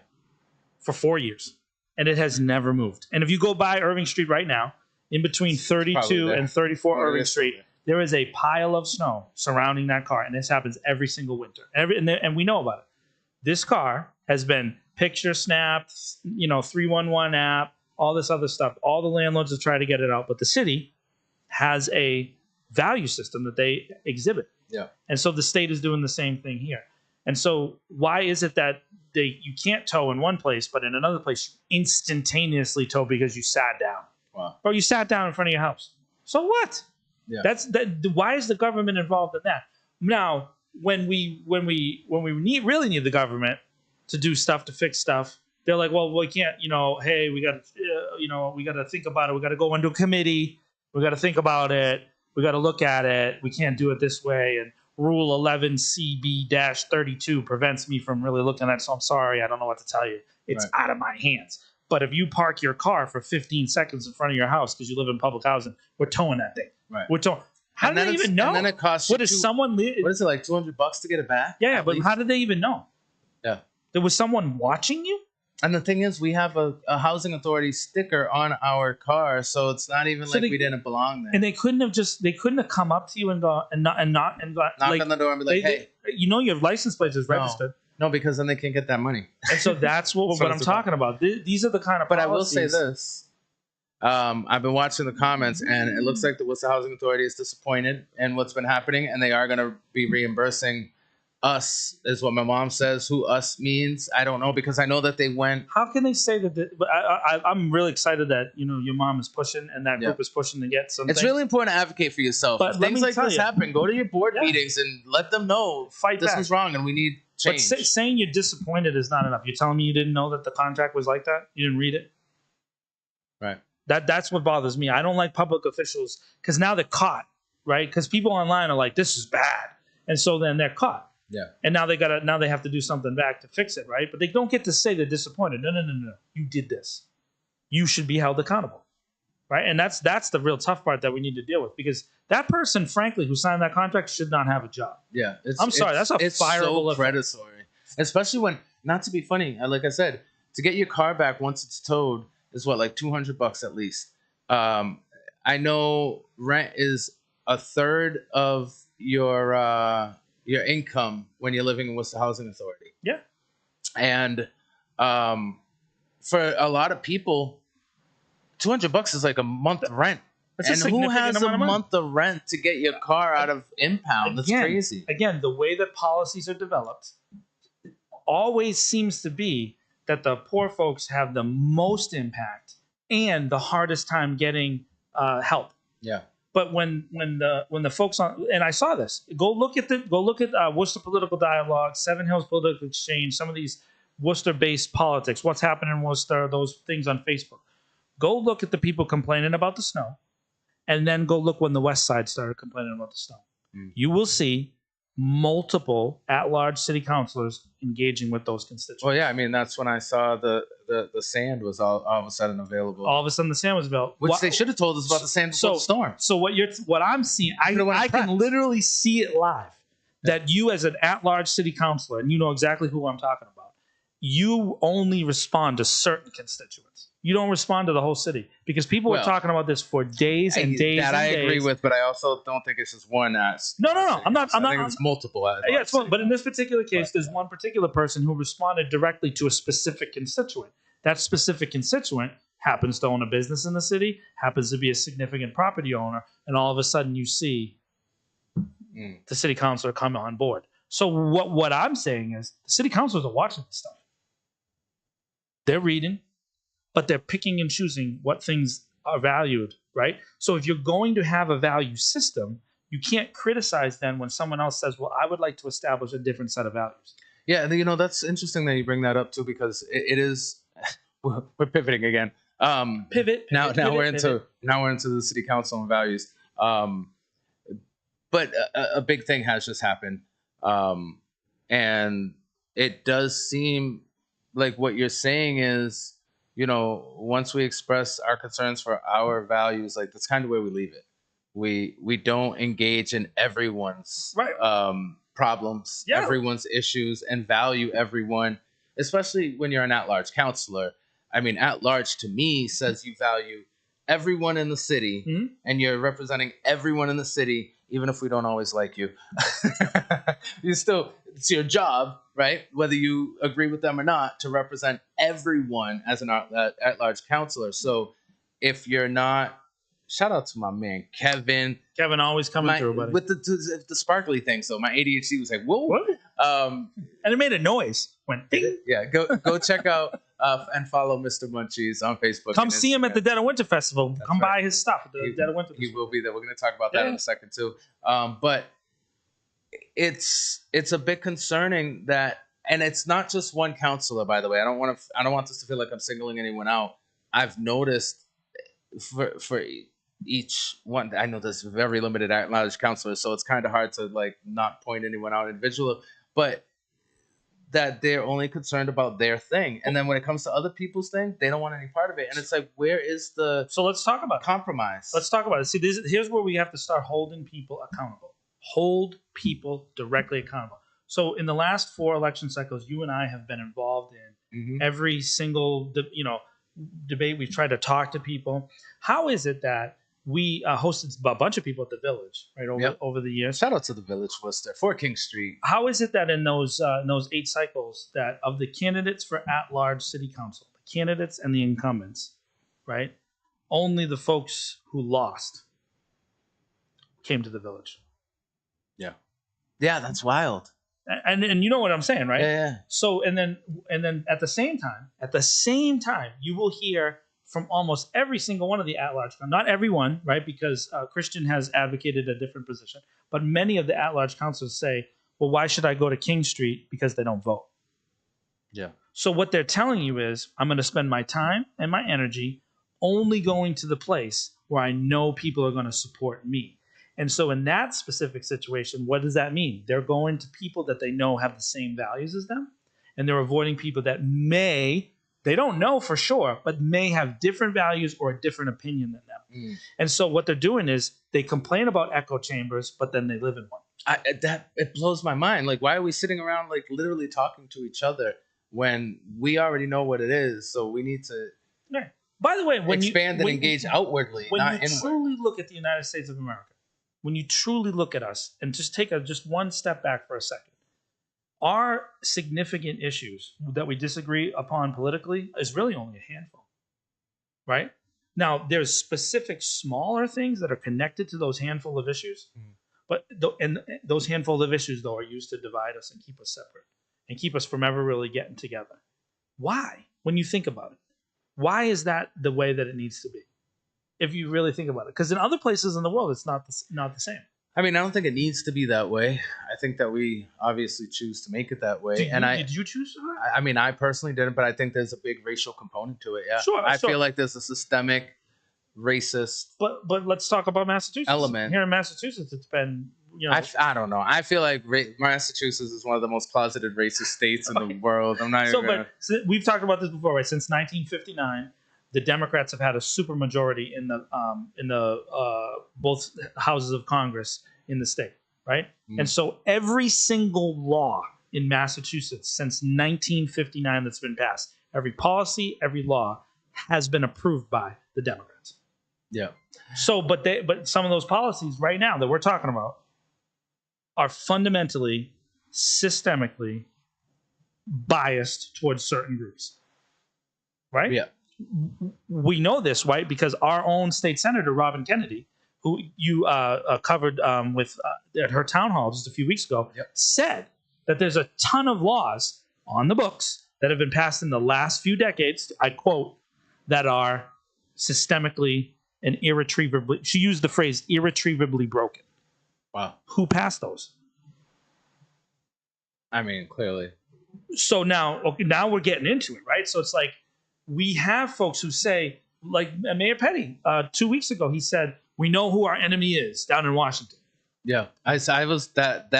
For 4 years, and it has never moved. And if you go by Irving Street right now, in between 32 and 34 Irving Street, there is a pile of snow surrounding that car, and this happens every single winter. And we know about it. This car has been picture snapped, 311 app, all this other stuff. All the landlords have tried to get it out, but the city has a value system that they exhibit. Yeah. And so the state is doing the same thing here. And so why is it that you can't tow in one place, but in another place you instantaneously tow because you sat down? Wow. Or you sat down in front of your house. So what? Yeah. Why is the government involved in that? Now, when we really need the government to do stuff, to fix stuff, they're like, well, we can't. Hey, we got to think about it. We got to go into a committee. We got to think about it. We got to look at it. We can't do it this way. And Rule 11 CB-32 prevents me from really looking at it. So I'm sorry, I don't know what to tell you. It's out of my hands. But if you park your car for 15 seconds in front of your house because you live in public housing, we're towing that thing. Right. We're towing. How do they even know? And then it costs what is someone? What is it, like $200 to get it back? Yeah, but how did they even know? Yeah. There was someone watching you? And the thing is, we have a housing authority sticker on our car, so it's not even we didn't belong there. And they couldn't have come up to you and go knock on the door and be like, hey, your license plate is registered. No, because then they can't get that money. And so that's what I'm talking about. These are the kind of But policies. I will say this. I've been watching the comments, and it looks like the Worcester Housing Authority is disappointed in what's been happening, and they are going to be reimbursing us, is what my mom says. Who us means, I don't know, because I know that they went. How can they say that? But I'm really excited that your mom is pushing and that group is pushing to get something. It's really important to advocate for yourself. But if things like this happen, go to your board meetings and let them know this was wrong and we need change. But saying you're disappointed is not enough. You're telling me you didn't know that the contract was like that? You didn't read it? Right. That's what bothers me. I don't like public officials because now they're caught, right? Because people online are like, this is bad. And so then they're caught. Yeah. And now they have to do something back to fix it, right? But they don't get to say they're disappointed. No. You did this. You should be held accountable. Right? And that's the real tough part that we need to deal with, because that person, frankly, who signed that contract should not have a job. Yeah. I'm sorry, that's a fireable so predatory. Especially when, not to be funny, like I said, to get your car back once it's towed is what, like $200 at least. I know rent is a third of your income when you're living in Worcester Housing Authority. Yeah. And for a lot of people, $200 is like a month rent. And who has a month of rent to get your car out of impound? That's crazy. Again, the way that policies are developed always seems to be that the poor folks have the most impact and the hardest time getting help. Yeah. But when the folks on, and I saw this, go look at Worcester Political Dialogue, Seven Hills Political Exchange, some of these Worcester-based politics, what's happening in Worcester, those things on Facebook. Go look at the people complaining about the snow, and then go look when the West Side started complaining about the snow. You will see multiple at-large city councilors engaging with those constituents. Well, yeah, I mean, that's when I saw the sand was all of a sudden available. All of a sudden, the sand was available. Which they should have told us about the sand before the storm. So what I'm seeing, I can literally see it live. That you, as an at-large city councilor, and you know exactly who I'm talking about, you only respond to certain constituents. You don't respond to the whole city, because people were talking about this for days and days. That I agree days. with, but I also don't think it's just one. No. I'm not. I think it's multiple. Yeah, it's one. But in this particular case, there's one particular person who responded directly to a specific constituent. That specific constituent happens to own a business in the city, happens to be a significant property owner, and all of a sudden you see the city councilor come on board. So what I'm saying is, the city councilors are watching this stuff. They're reading, but they're picking and choosing what things are valued, right? So if you're going to have a value system, you can't criticize then when someone else says, well, I would like to establish a different set of values. Yeah, that's interesting that you bring that up too, because it is. We're pivoting again. Pivot. Now we're into pivot. the city council and values. But a big thing has just happened, and it does seem like what you're saying is, once we express our concerns for our values, like that's kind of where we leave it. We don't engage in everyone's problems, everyone's issues, and value everyone, especially when you're an at-large counselor. I mean, at-large to me says you value everyone in the city, and you're representing everyone in the city, even if we don't always like you. It's your job, right? Whether you agree with them or not, to represent everyone as an at-large counselor. So if you're not, shout out to my man Kevin. Kevin always coming through, buddy. With the sparkly thing. So my ADHD was like, whoa. What? And it made a noise. Went ding. Yeah, go check out and follow Mr. Munchies on Facebook. Come see him at the Dead of Winter Festival. That's Come right. buy his stuff at the Dead of Winter Festival. He will be there. We're going to talk about that in a second too. But it's a bit concerning that, and it's not just one counselor, by the way. I don't want this to feel like I'm singling anyone out. I've noticed for each one, I know there's very limited at-large counselors, so it's kind of hard to like not point anyone out individually, but that they're only concerned about their thing, and then when it comes to other people's thing, they don't want any part of it. And it's like, where is the let's talk about compromise? Let's talk about it. See, here's where we have to start holding people accountable. Hold people directly accountable. So in the last 4 election cycles, you and I have been involved in every single debate. We've tried to talk to people. How is it that we hosted a bunch of people at the Village, right, over the years? Shout out to the Village, Worcester, 4 King Street. How is it that in those 8 cycles, that of the candidates for at-large city council, the candidates and the incumbents, right, only the folks who lost came to the Village? Yeah, that's wild. And you know what I'm saying, right? Yeah. So and then at the same time, you will hear from almost every single one of the at-large, not everyone, right? Because Christian has advocated a different position, but many of the at-large councilors say, well, why should I go to King Street? Because they don't vote. Yeah. So what they're telling you is, I'm going to spend my time and my energy only going to the place where I know people are going to support me. And so in that specific situation, what does that mean? They're going to people that they know have the same values as them, and they're avoiding people that they don't know for sure, but may have different values or a different opinion than them. And so what they're doing is they complain about echo chambers, but then they live in one. It blows my mind. Like, why are we sitting around like literally talking to each other when we already know what it is? So we need to By the way, when expand and engage outwardly, when not you inward. truly look at the United States of America, when you truly look at us and just take just one step back for a second, our significant issues that we disagree upon politically is really only a handful, right? Now, there's specific smaller things that are connected to those handful of issues, but those handful of issues, though, are used to divide us and keep us separate and keep us from ever really getting together. Why? When you think about it, why is that the way that it needs to be? If you really think about it, because in other places in the world, it's not the same. I mean, I don't think it needs to be that way. I think that we obviously choose to make it that way. Did you choose? I mean, I personally didn't, but I think there's a big racial component to it. Yeah, sure. I feel like there's a systemic racist. But let's talk about Massachusetts. Element here in Massachusetts, it's been I don't know. I feel like Massachusetts is one of the most closeted racist states in the world. I'm not even. So we've talked about this before, right? Since 1959. The Democrats have had a supermajority in the both houses of Congress in the state, right? And so every single law in Massachusetts since 1959 that's been passed, every policy, every law has been approved by the Democrats. Yeah. So, but some of those policies right now that we're talking about are fundamentally, systemically biased towards certain groups, right? Yeah. We know this, right? Because our own state senator, Robin Kennedy, who you covered at her town hall just a few weeks ago, said that there's a ton of laws on the books that have been passed in the last few decades, I quote, that are systemically and irretrievably. She used the phrase irretrievably broken. Wow. Who passed those? I mean, clearly. So now we're getting into it, right? So it's like we have folks who say, like Mayor Petty, 2 weeks ago, he said, "We know who our enemy is down in Washington." Yeah, I was that.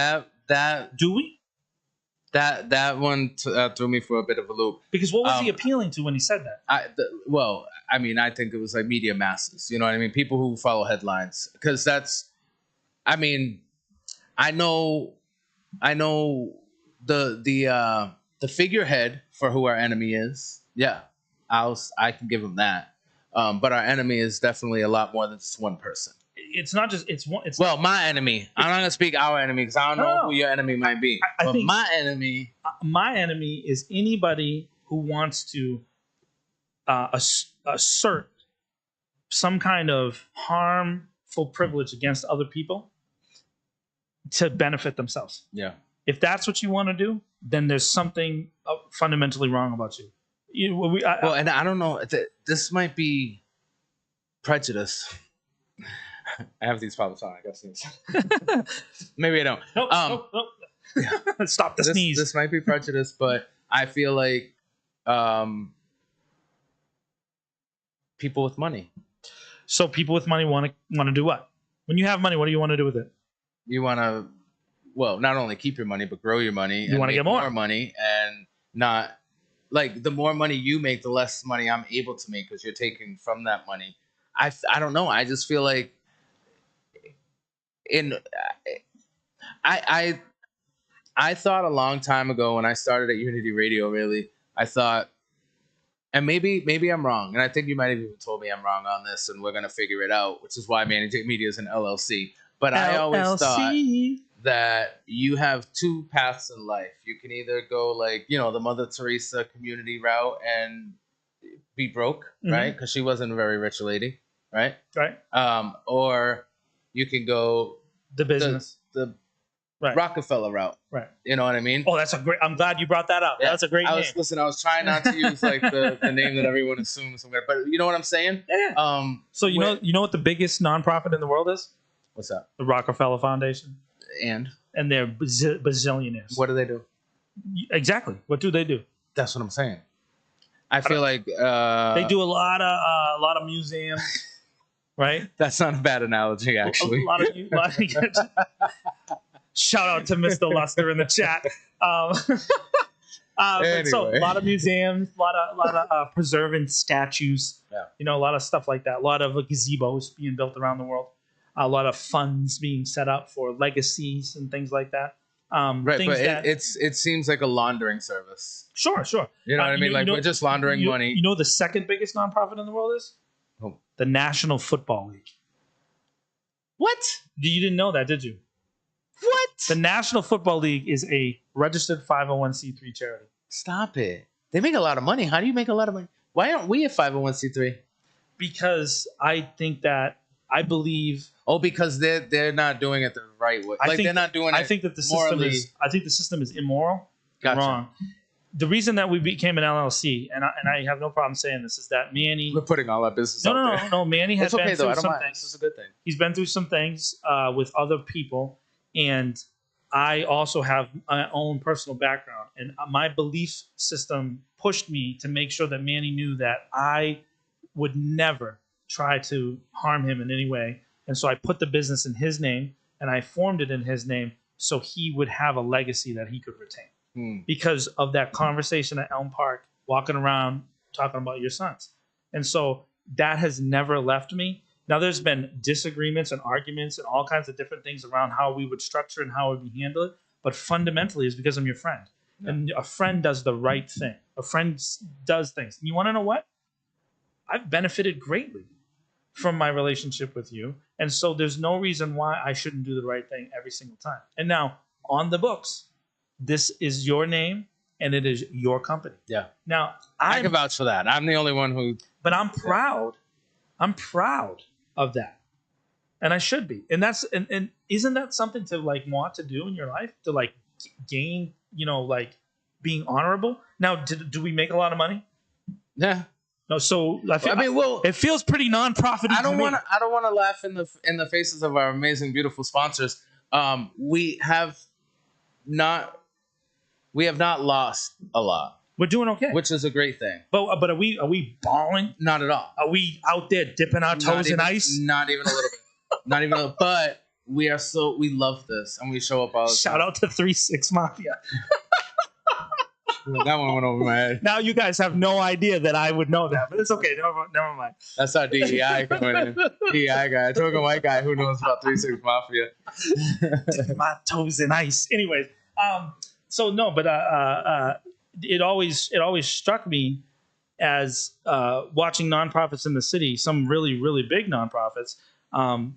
Do we? That one threw me for a bit of a loop. Because what was he appealing to when he said that? Well, I mean, I think it was like media masses. You know what I mean? People who follow headlines, because that's. I mean, I know the figurehead for who our enemy is. Yeah, I can give him that. But our enemy is definitely a lot more than just one person. It's not just it's one. It's well, my enemy. I'm not gonna speak our enemy because I don't know who your enemy might be. I think my enemy. My enemy is anybody who wants to assert some kind of harmful privilege against other people to benefit themselves. Yeah. If that's what you want to do, then there's something fundamentally wrong about you. And I don't know. This might be prejudice. I have these problems on. I guess maybe I don't. Nope. Yeah. Stop the sneeze. This might be prejudice, but I feel like people with money. So people with money want to do what? When you have money, what do you want to do with it? You want to, well, not only keep your money, but grow your money. You want to get more money, and not like the more money you make, the less money I'm able to make because you're taking from that money. I don't know. I just feel like I thought a long time ago when I started at Unity Radio, really, I thought, and maybe I'm wrong, and I think you might have even told me I'm wrong on this, and we're gonna figure it out, which is why Manny Media is an LLC. But I always thought that you have two paths in life. You can either go like, the Mother Teresa community route and be broke, right? Because she wasn't a very rich lady, right? Right. Or you can go the business, the right. Rockefeller route, right? You know what I mean? Oh, I'm glad you brought that up. Yeah. That's a great name. Listen, I was trying not to use like the name that everyone assumes, but you know what I'm saying? Yeah. So you know what the biggest nonprofit in the world is? What's that? The Rockefeller Foundation. And they're bazillionaires. What do they do? Exactly. What do they do? That's what I'm saying. I feel like they do a lot of museums, right? That's not a bad analogy, actually. A lot of shout out to Mr. Luster in the chat. Anyway. So a lot of museums, a lot of preserving statues. Yeah. A lot of stuff like that. A lot of gazebos being built around the world. A lot of funds being set up for legacies and things like that. Right, but it seems like a laundering service. Sure. You know what I mean? We're just laundering money. You know the second biggest nonprofit in the world is? Oh. The National Football League. What? You didn't know that, did you? What? The National Football League is a registered 501c3 charity. Stop it. They make a lot of money. How do you make a lot of money? Why aren't we a 501c3? Because I believe. Oh, because they're not doing it the right way. They're not doing it. I think that the system is immoral. Gotcha. Wrong. The reason that we became an LLC, and I have no problem saying this, is that Manny. We're putting all that business out there. No. Manny has been through some things. This is a good thing. He's been through some things with other people, and I also have my own personal background, and my belief system pushed me to make sure that Manny knew that I would never try to harm him in any way. And so I put the business in his name, and I formed it in his name so he would have a legacy that he could retain. Because of that conversation at Elm Park, walking around talking about your sons. And so that has never left me. Now, there's been disagreements and arguments and all kinds of different things around how we would structure and how we handle it. But fundamentally, it's because I'm your friend. Yeah. And a friend does the right thing. A friend does things. And you want to know what? I've benefited greatly from my relationship with you. And so there's no reason why I shouldn't do the right thing every single time. And now, on the books, this is your name and it is your company. Yeah. Now, I can vouch for that. I'm the only one who... But I'm proud. I'm proud of that. And I should be. And that's and isn't that something to like want to do in your life? To like gain, like being honorable? Now, do we make a lot of money? Yeah. No, so I mean, well, it feels pretty non-profit. I don't want to laugh in the faces of our amazing, beautiful sponsors. We have not lost a lot, We're doing okay, which is a great thing. but are we balling? Not at all. Are we out there dipping our toes in ice? Not even a little bit. Not even a little. But we love this, and we show up all the time. Shout out to 3-6 Mafia. That one went over my head. Now you guys have no idea that I would know that, but it's okay. Never mind. That's our DEI coming in. DEI guy, token white guy who knows about 3-6 Mafia. Dipping my toes in ice. Anyways, so no, but it always struck me as watching nonprofits in the city, some really, really big nonprofits,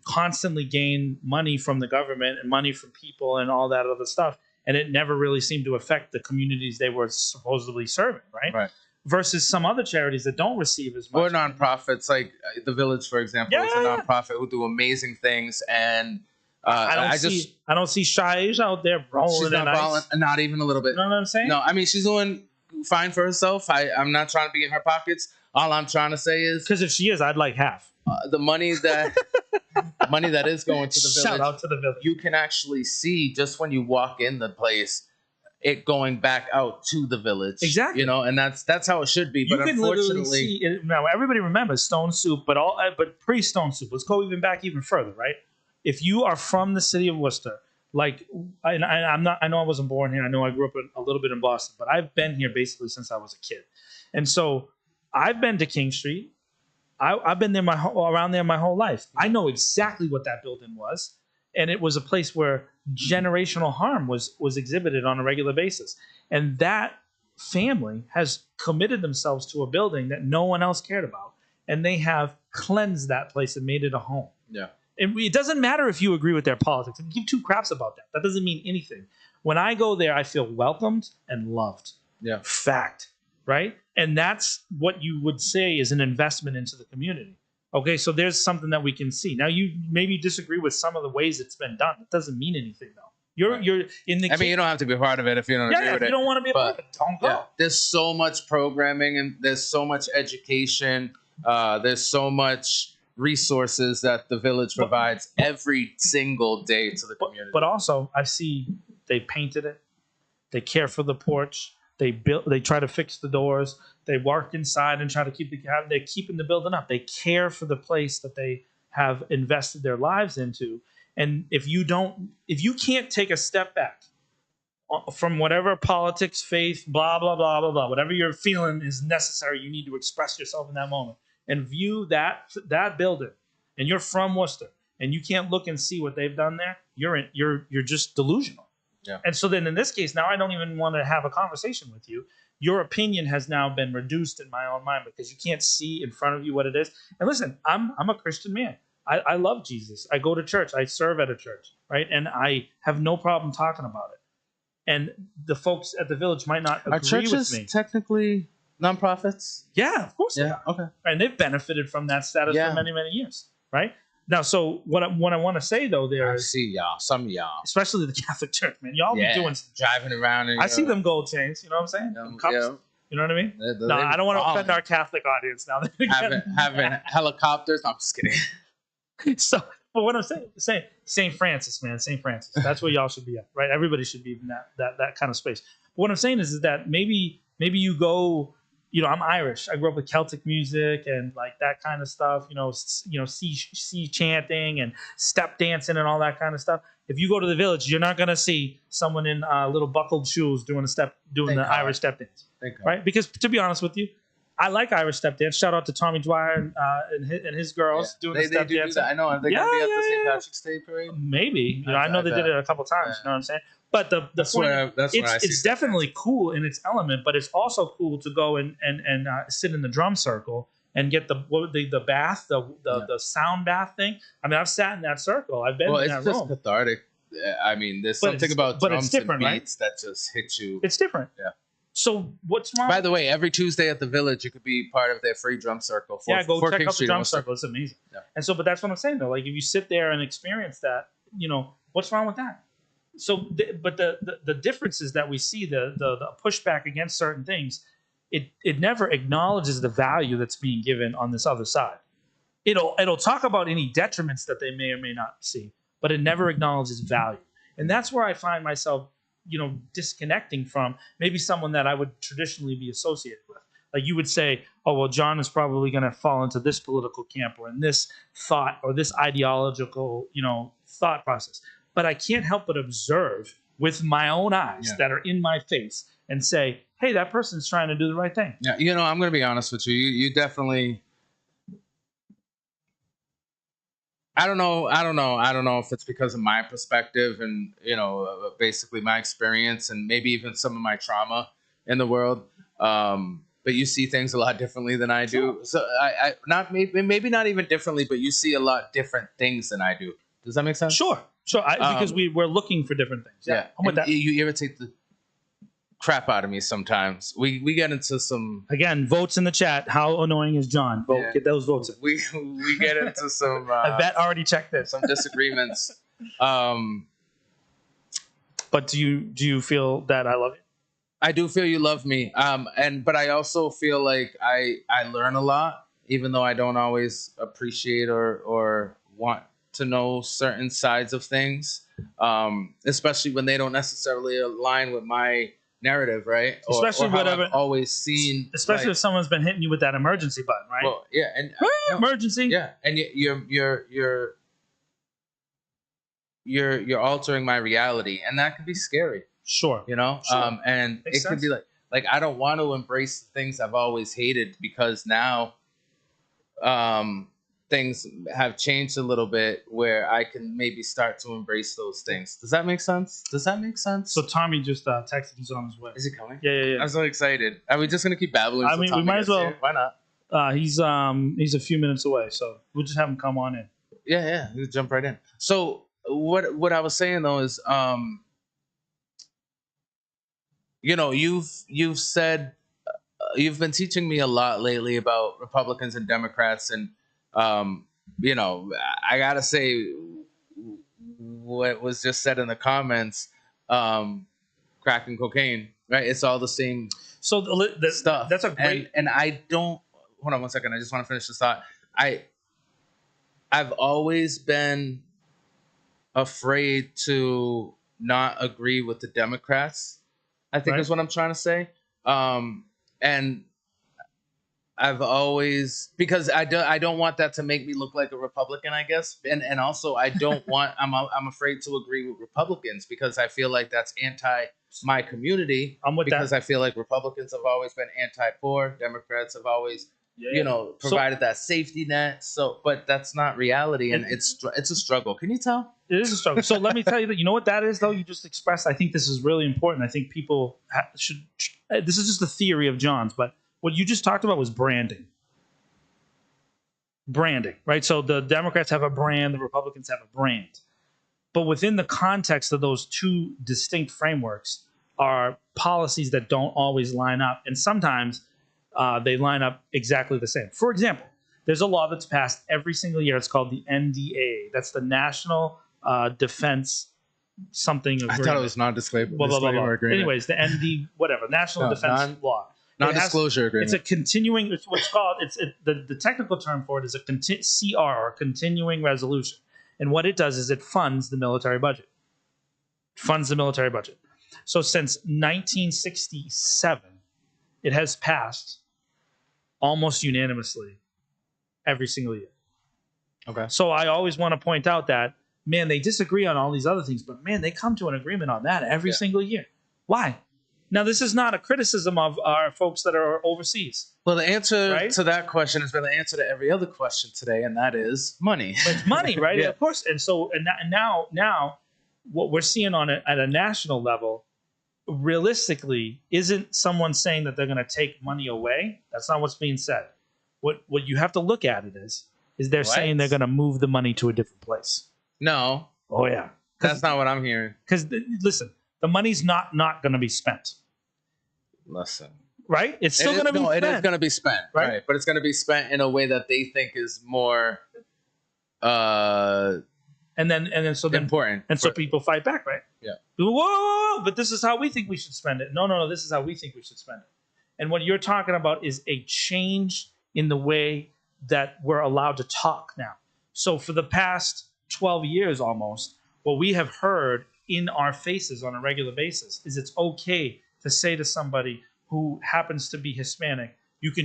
constantly gain money from the government and money from people and all that other stuff. And it never really seemed to affect the communities they were supposedly serving, right? Right. Versus some other charities that don't receive as much. Or nonprofits, like the Village, for example, is a nonprofit who do amazing things. And I don't see Shai's out there rolling. She's not not even a little bit. You know what I'm saying? No, I mean, she's doing fine for herself. I'm not trying to be in her pockets. All I'm trying to say is, because if she is, I'd like half. The money that is going to the Village. Shout out to the Village. You can actually see just when you walk in the place, it going back out to the Village. Exactly. You know, and that's how it should be. You but can unfortunately, see it, now everybody remembers Stone Soup, but pre-Stone Soup. Let's go even further, right? If you are from the city of Worcester, like I'm not, I know I wasn't born here. I know I grew up a little bit in Boston, but I've been here basically since I was a kid, and so I've been to King Street. I've been there around there my whole life. I know exactly what that building was, and it was a place where generational harm was exhibited on a regular basis. And that family has committed themselves to a building that no one else cared about, and they have cleansed that place and made it a home. Yeah. And it doesn't matter if you agree with their politics. I give two craps about that. That doesn't mean anything. When I go there, I feel welcomed and loved. Yeah. Fact. Right? And that's what you would say is an investment into the community. Okay, so there's something that we can see. Now, you maybe disagree with some of the ways it's been done. It doesn't mean anything, though. You're in the. I mean, you don't have to be a part of it if you don't agree with it. If you don't want to be a part of it, don't go. Yeah, there's so much programming and there's so much education. There's so much resources that the Village provides every single day to the community. But also, I see they painted it. They care for the porch. They try to fix the doors. They work inside and try to keep they're keeping the building up. They care for the place that they have invested their lives into. And if you can't take a step back from whatever politics, faith, blah, blah, blah, blah, blah, whatever you're feeling is necessary, you need to express yourself in that moment and view that building, and you're from Worcester and you can't look and see what they've done there, you're just delusional. Yeah. And so then in this case, now I don't even want to have a conversation with you. Your opinion has now been reduced in my own mind because you can't see in front of you what it is. And listen, I'm a Christian man. I love Jesus. I go to church. I serve at a church, right? And I have no problem talking about it. And the folks at the Village might not agree with me. Are churches technically nonprofits? Yeah, of course. Yeah, okay. And they've benefited from that status for many, many years, right? Now, so what I want to say though, there is, I see y'all, some of y'all, especially the Catholic Church, man, y'all be doing driving around. And, I see them gold chains. You know what I'm saying? Cups, you know what I mean? No, I don't want to offend our Catholic audience now. having helicopters. No, I'm just kidding. So, but what I'm saying, St. Francis, man, St. Francis. That's where y'all should be at, right? Everybody should be in that kind of space. But what I'm saying is that maybe you go. You know, I'm Irish. I grew up with Celtic music and like that kind of stuff. Sea chanting and step dancing and all that kind of stuff. If you go to the Village, you're not gonna see someone in little buckled shoes doing the Irish step dance, right? Because to be honest with you, I like Irish step dance. Shout out to Tommy Dwyer and his girls doing the step dance. I know. Are they gonna be at the St. Patrick's Day parade? Maybe. I know they did it a couple times. You know what I'm saying? But the point, it's definitely cool in its element, but it's also cool to go and sit in the drum circle and get the bath, the sound bath thing. I mean, I've sat in that circle. I've been in that room. Well, it's just cathartic. I mean, there's something about drums and beats that just hit you. It's different. Yeah. So what's wrong? By the way, every Tuesday at the Village, you could be part of their free drum circle. Go check out the drum circle. It's amazing. Yeah. And so, but that's what I'm saying though. Like if you sit there and experience that, what's wrong with that? So, but the difference is that we see the pushback against certain things it never acknowledges the value that's being given on this other side. It'll talk about any detriments that they may or may not see, but it never acknowledges value. And that's where I find myself, disconnecting from maybe someone that I would traditionally be associated with. Like you would say, oh, well, John is probably going to fall into this political camp or in this thought or this ideological, thought process. But I can't help but observe with my own eyes that are in my face and say, hey, that person's trying to do the right thing. Yeah, I'm going to be honest with you. You definitely. I don't know if it's because of my perspective and basically my experience and maybe even some of my trauma in the world. But you see things a lot differently than I do. So I not maybe not even differently, but you see a lot different things than I do. Does that make sense? Sure. Because we're looking for different things. Yeah. I'm with that. You irritate the crap out of me sometimes. We get into some, again, votes in the chat. How annoying is John? Vote. Yeah. Get those votes in. We get into some I bet already checked this. Some disagreements. But do you feel that I love you? I do feel you love me. But I also feel like I learn a lot, even though I don't always appreciate or want to know certain sides of things, especially when they don't necessarily align with my narrative, right? Especially or how whatever I've always seen. Especially if someone's been hitting you with that emergency button, right? Well, yeah, and emergency. Yeah, and you're altering my reality, and that can be scary. Sure. Sure. And makes sense. Could be like I don't want to embrace the things I've always hated because now, things have changed a little bit where I can maybe start to embrace those things. Does that make sense? So Tommy just texted. He's on his way. Is he coming? Yeah. I'm so excited. Are we just gonna keep babbling? I mean, we might as well. Here? Why not? He's a few minutes away, so we'll just have him come on in. Yeah. He'll jump right in. So what I was saying though is, you've said you've been teaching me a lot lately about Republicans and Democrats, and I gotta say what was just said in the comments, crack and cocaine, right? It's all the same. So the stuff. That's a great. And I don't. Hold on one second. I just want to finish this thought. I've always been afraid to not agree with the Democrats, I think is what I'm trying to say. And I've always, because I don't want that to make me look like a Republican, I guess. And also I don't want, I'm afraid to agree with Republicans because I feel like that's anti my community. I'm with because that. I feel like Republicans have always been anti-poor. Democrats have always, provided that safety net. So, but that's not reality. And it's a struggle. Can you tell? It is a struggle. So let me tell you that, you know what that is though? You just expressed, I think this is really important. I think people should, this is just a theory of John's, but what you just talked about was branding. Branding, right? So the Democrats have a brand, the Republicans have a brand. But within the context of those two distinct frameworks are policies that don't always line up. And sometimes they line up exactly the same. For example, there's a law that's passed every single year. It's called the NDA. That's the National Defense something agreement. I thought it was non-disclosure agreement. Anyways, the ND, whatever, National Defense Law. Non-disclosure agreement. It's a continuing. It's what's called. The technical term for it is a CR, or continuing resolution. And what it does is it funds the military budget. So since 1967, it has passed almost unanimously every single year. Okay. So I always want to point out that, man, they disagree on all these other things, but man, they come to an agreement on that every single year. Why? Now, this is not a criticism of our folks that are overseas. Well, the answer to that question has been the answer to every other question today, and that is money. It's money, right? Yeah. Of course. And so, and now, what we're seeing at a national level, realistically, isn't someone saying that they're going to take money away. That's not what's being said. What you have to look at it is they're saying they're going to move the money to a different place. No. Oh yeah. That's not what I'm hearing. Because listen. The money's not going to be spent. Listen. Right? It's still going to be spent. It is going to be spent. Right? But it's going to be spent in a way that they think is more and then important. And so people fight back, right? Yeah. Whoa, but this is how we think we should spend it. No, this is how we think we should spend it. And what you're talking about is a change in the way that we're allowed to talk now. So for the past 12 years almost, what we have heard in our faces on a regular basis is it's okay to say to somebody who happens to be Hispanic,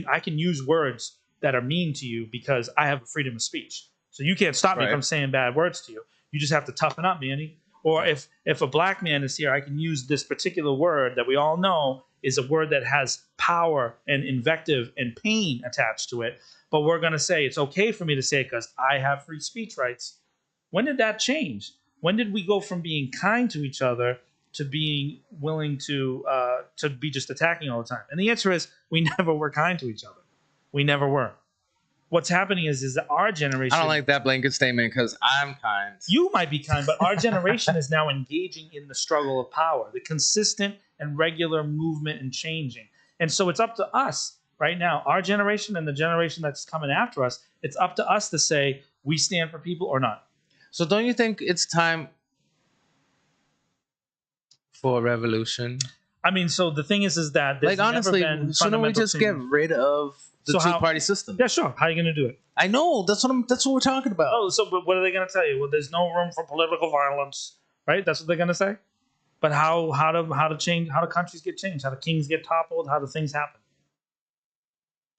I can use words that are mean to you because I have freedom of speech. So you can't stop me from saying bad words to you. You just have to toughen up, Manny. Or if a black man is here, I can use this particular word that we all know is a word that has power and invective and pain attached to it. But we're going to say it's okay for me to say it because I have free speech rights. When did that change? When did we go from being kind to each other to being willing to be just attacking all the time? And the answer is we never were kind to each other. We never were. What's happening is that our generation... I don't like that blanket statement because I'm kind. You might be kind, but our generation is now engaging in the struggle of power, the consistent and regular movement and changing. And so it's up to us right now, our generation and the generation that's coming after us, it's up to us to say we stand for people or not. So don't you think it's time for a revolution? I mean, so the thing is that there's honestly, never been shouldn't we just get rid of the two-party system? Yeah, sure. How are you going to do it? I know that's what we're talking about. Oh, so but what are they going to tell you? Well, there's no room for political violence, right? That's what they're going to say. But how do change? How do countries get changed? How do kings get toppled? How do things happen?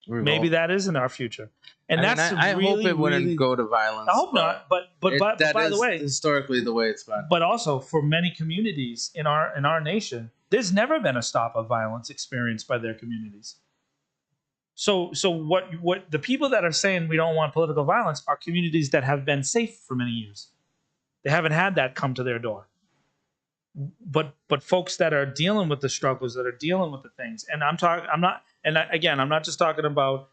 Maybe that is in our future, and I hope it wouldn't go to violence. I hope not. But by the way, historically the way it's been. But also for many communities in our nation, there's never been a stop of violence experienced by their communities. So what the people that are saying we don't want political violence are communities that have been safe for many years. They haven't had that come to their door. But folks that are dealing with the struggles, that are dealing with the things, and I'm not just talking about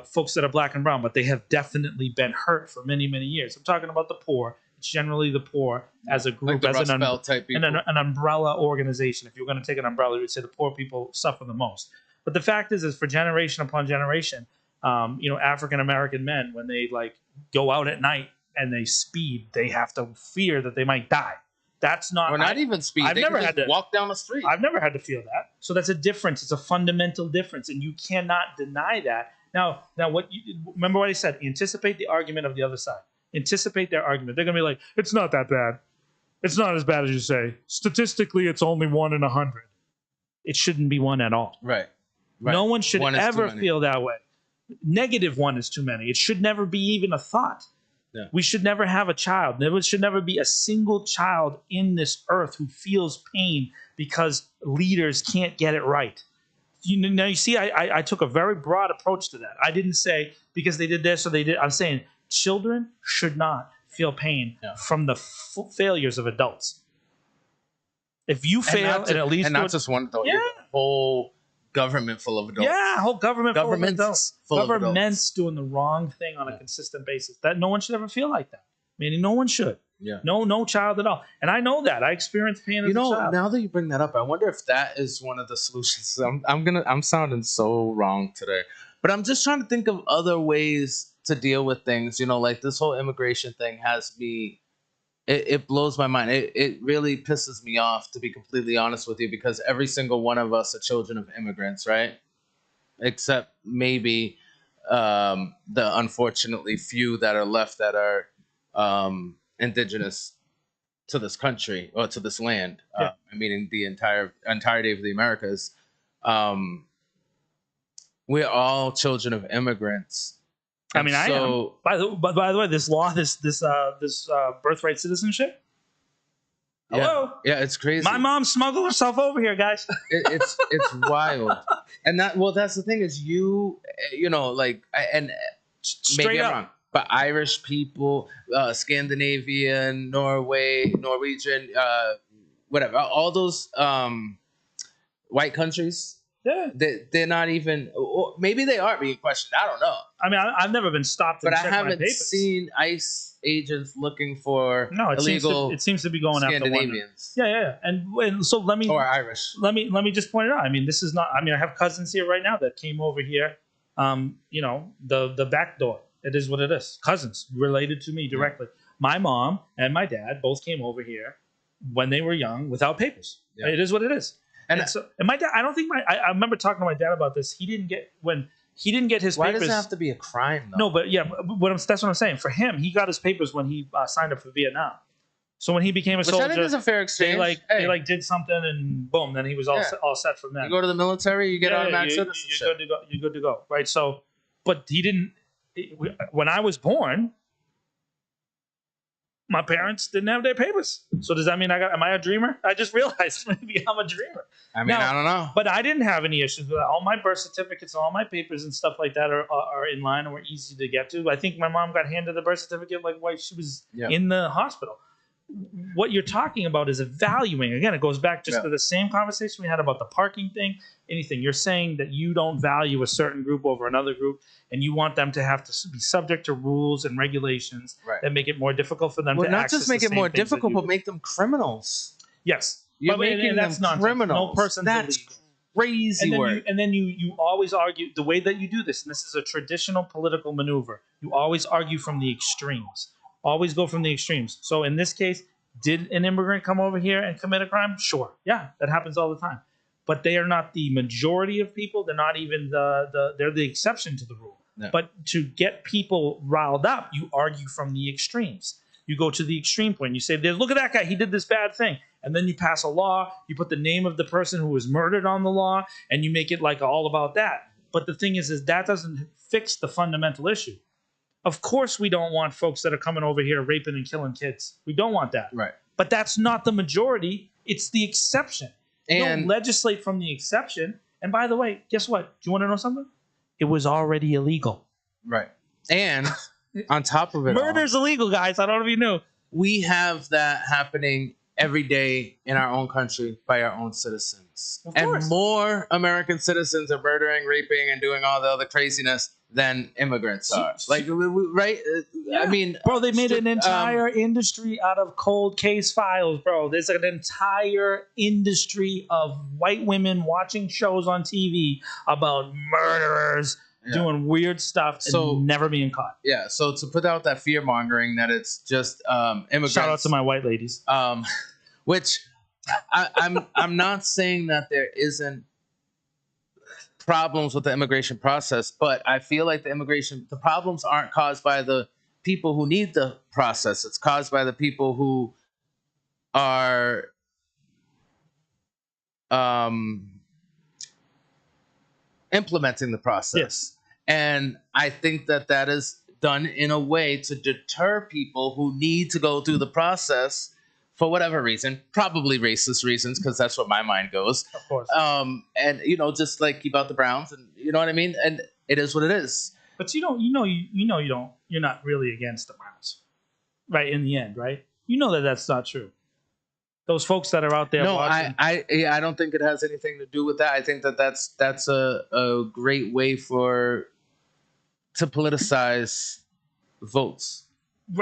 folks that are black and brown, but they have definitely been hurt for many, many years. I'm talking about the poor. It's generally the poor as a group, like as an umbrella organization. If you're going to take an umbrella, you'd say the poor people suffer the most. But the fact is for generation upon generation, African American men, when they go out at night and they speed, they have to fear that they might die. That's not... Or not even speed. I've never had to walk down the street. I've never had to feel that. So that's a difference. It's a fundamental difference, and you cannot deny that. Now, remember what I said. Anticipate the argument of the other side. Anticipate their argument. They're going to be like, it's not that bad. It's not as bad as you say. Statistically, it's only 1 in 100. It shouldn't be 1 at all. Right. No one should ever feel that way. -1 is too many. It should never be even a thought. Yeah. We should never have a child. There should never be a single child in this earth who feels pain because leaders can't get it right. Now you see, I took a very broad approach to that. I didn't say because they did this or they did. I'm saying children should not feel pain from the failures of adults. If you fail, and at least not just one adult, the whole government full of adults. Yeah, whole government full of adults. Governments doing the wrong thing on a consistent basis. That no one should ever feel like that. Meaning no one should. Yeah. No child at all. And I know that. I experienced pain as a child. Now that you bring that up, I wonder if that is one of the solutions. I'm sounding so wrong today. But I'm just trying to think of other ways to deal with things. Like this whole immigration thing has me... It blows my mind. It really pisses me off, to be completely honest with you, because every single one of us are children of immigrants, right? Except maybe the unfortunately few that are left that are indigenous to this country or to this land. Meaning the entirety of the Americas. We're all children of immigrants. I mean, I am. By the way, this law, this birthright citizenship. Hello. Yeah, it's crazy. My mom smuggled herself over here, guys. It's wild, and that's the thing is and maybe I'm wrong, but Irish people, Scandinavian, Norwegian, whatever, all those white countries. Yeah, they're not even. Or maybe they are being questioned. I don't know. I mean, I've never been stopped. But I haven't seen ICE agents looking for illegal. It seems to be going after Scandinavians. Yeah. And so or Irish. Let me just point it out. I mean, this is not. I mean, I have cousins here right now that came over here. The back door. It is what it is. Cousins related to me directly. Yeah. My mom and my dad both came over here when they were young without papers. Yeah. It is what it is. And so, and my dad, I don't think I remember talking to my dad about this. He didn't get his Why papers. does it have to be a crime, though? No, but yeah, that's what I'm saying. For him, he got his papers when he signed up for Vietnam. So when he became a soldier, I think is a fair exchange. They did something and boom, then he was all set from that. You go to the military, you get automatic citizenship. You're good to go, right? So, but he didn't. When I was born, my parents didn't have their papers. So does that mean am I a dreamer? I just realized maybe I'm a dreamer. I mean, now, I don't know. But I didn't have any issues with that. All my birth certificates, all my papers and stuff like that are in line and were easy to get to. I think my mom got handed the birth certificate like while she was in the hospital. What you're talking about is evaluating. Again, it goes back just to the same conversation we had about the parking thing. Anything. You're saying that you don't value a certain group over another group, and you want them to have to be subject to rules and regulations that make it more difficult for them to access. Not just make it more difficult, but make them criminals. Yes. You're making them criminals. No person's That's illegal. Crazy work. And then you always argue the way that you do this, and this is a traditional political maneuver. You always argue from the extremes. Always go from the extremes. So in this case, did an immigrant come over here and commit a crime? Sure. Yeah, that happens all the time. But they are not the majority of people. They're not even they're the exception to the rule. No. But to get people riled up, you argue from the extremes. You go to the extreme point. You say, look at that guy. He did this bad thing. And then you pass a law. You put the name of the person who was murdered on the law, and you make it like all about that. But the thing is that doesn't fix the fundamental issue. Of course, we don't want folks that are coming over here raping and killing kids. We don't want that. Right. But that's not the majority. It's the exception. You don't legislate from the exception. And by the way, guess what? Do you want to know something? It was already illegal. Right. And on top of it, murder's illegal, guys. I don't know if you knew. We have that happening every day in our own country by our own citizens. And more American citizens are murdering, raping, and doing all the other craziness than immigrants are. Like, right? Yeah. I mean, bro, they made an entire industry out of cold case files, bro. There's an entire industry of white women watching shows on TV about murderers doing weird stuff and never being caught. Yeah. So to put out that fear mongering that it's just immigrants. Shout out to my white ladies. Which I'm not saying that there isn't problems with the immigration process, but I feel like the problems aren't caused by the people who need the process. It's caused by the people who are implementing the process. Yes. And I think that is done in a way to deter people who need to go through the process for whatever reason, probably racist reasons, because that's what my mind goes. Of course. And just like keep out the Browns, and you know what I mean. And it is what it is. But you're not really against the Browns, right? In the end, right? You know that's not true. Those folks that are out there. No, watching, I don't think it has anything to do with that. I think that's a great way to politicize votes.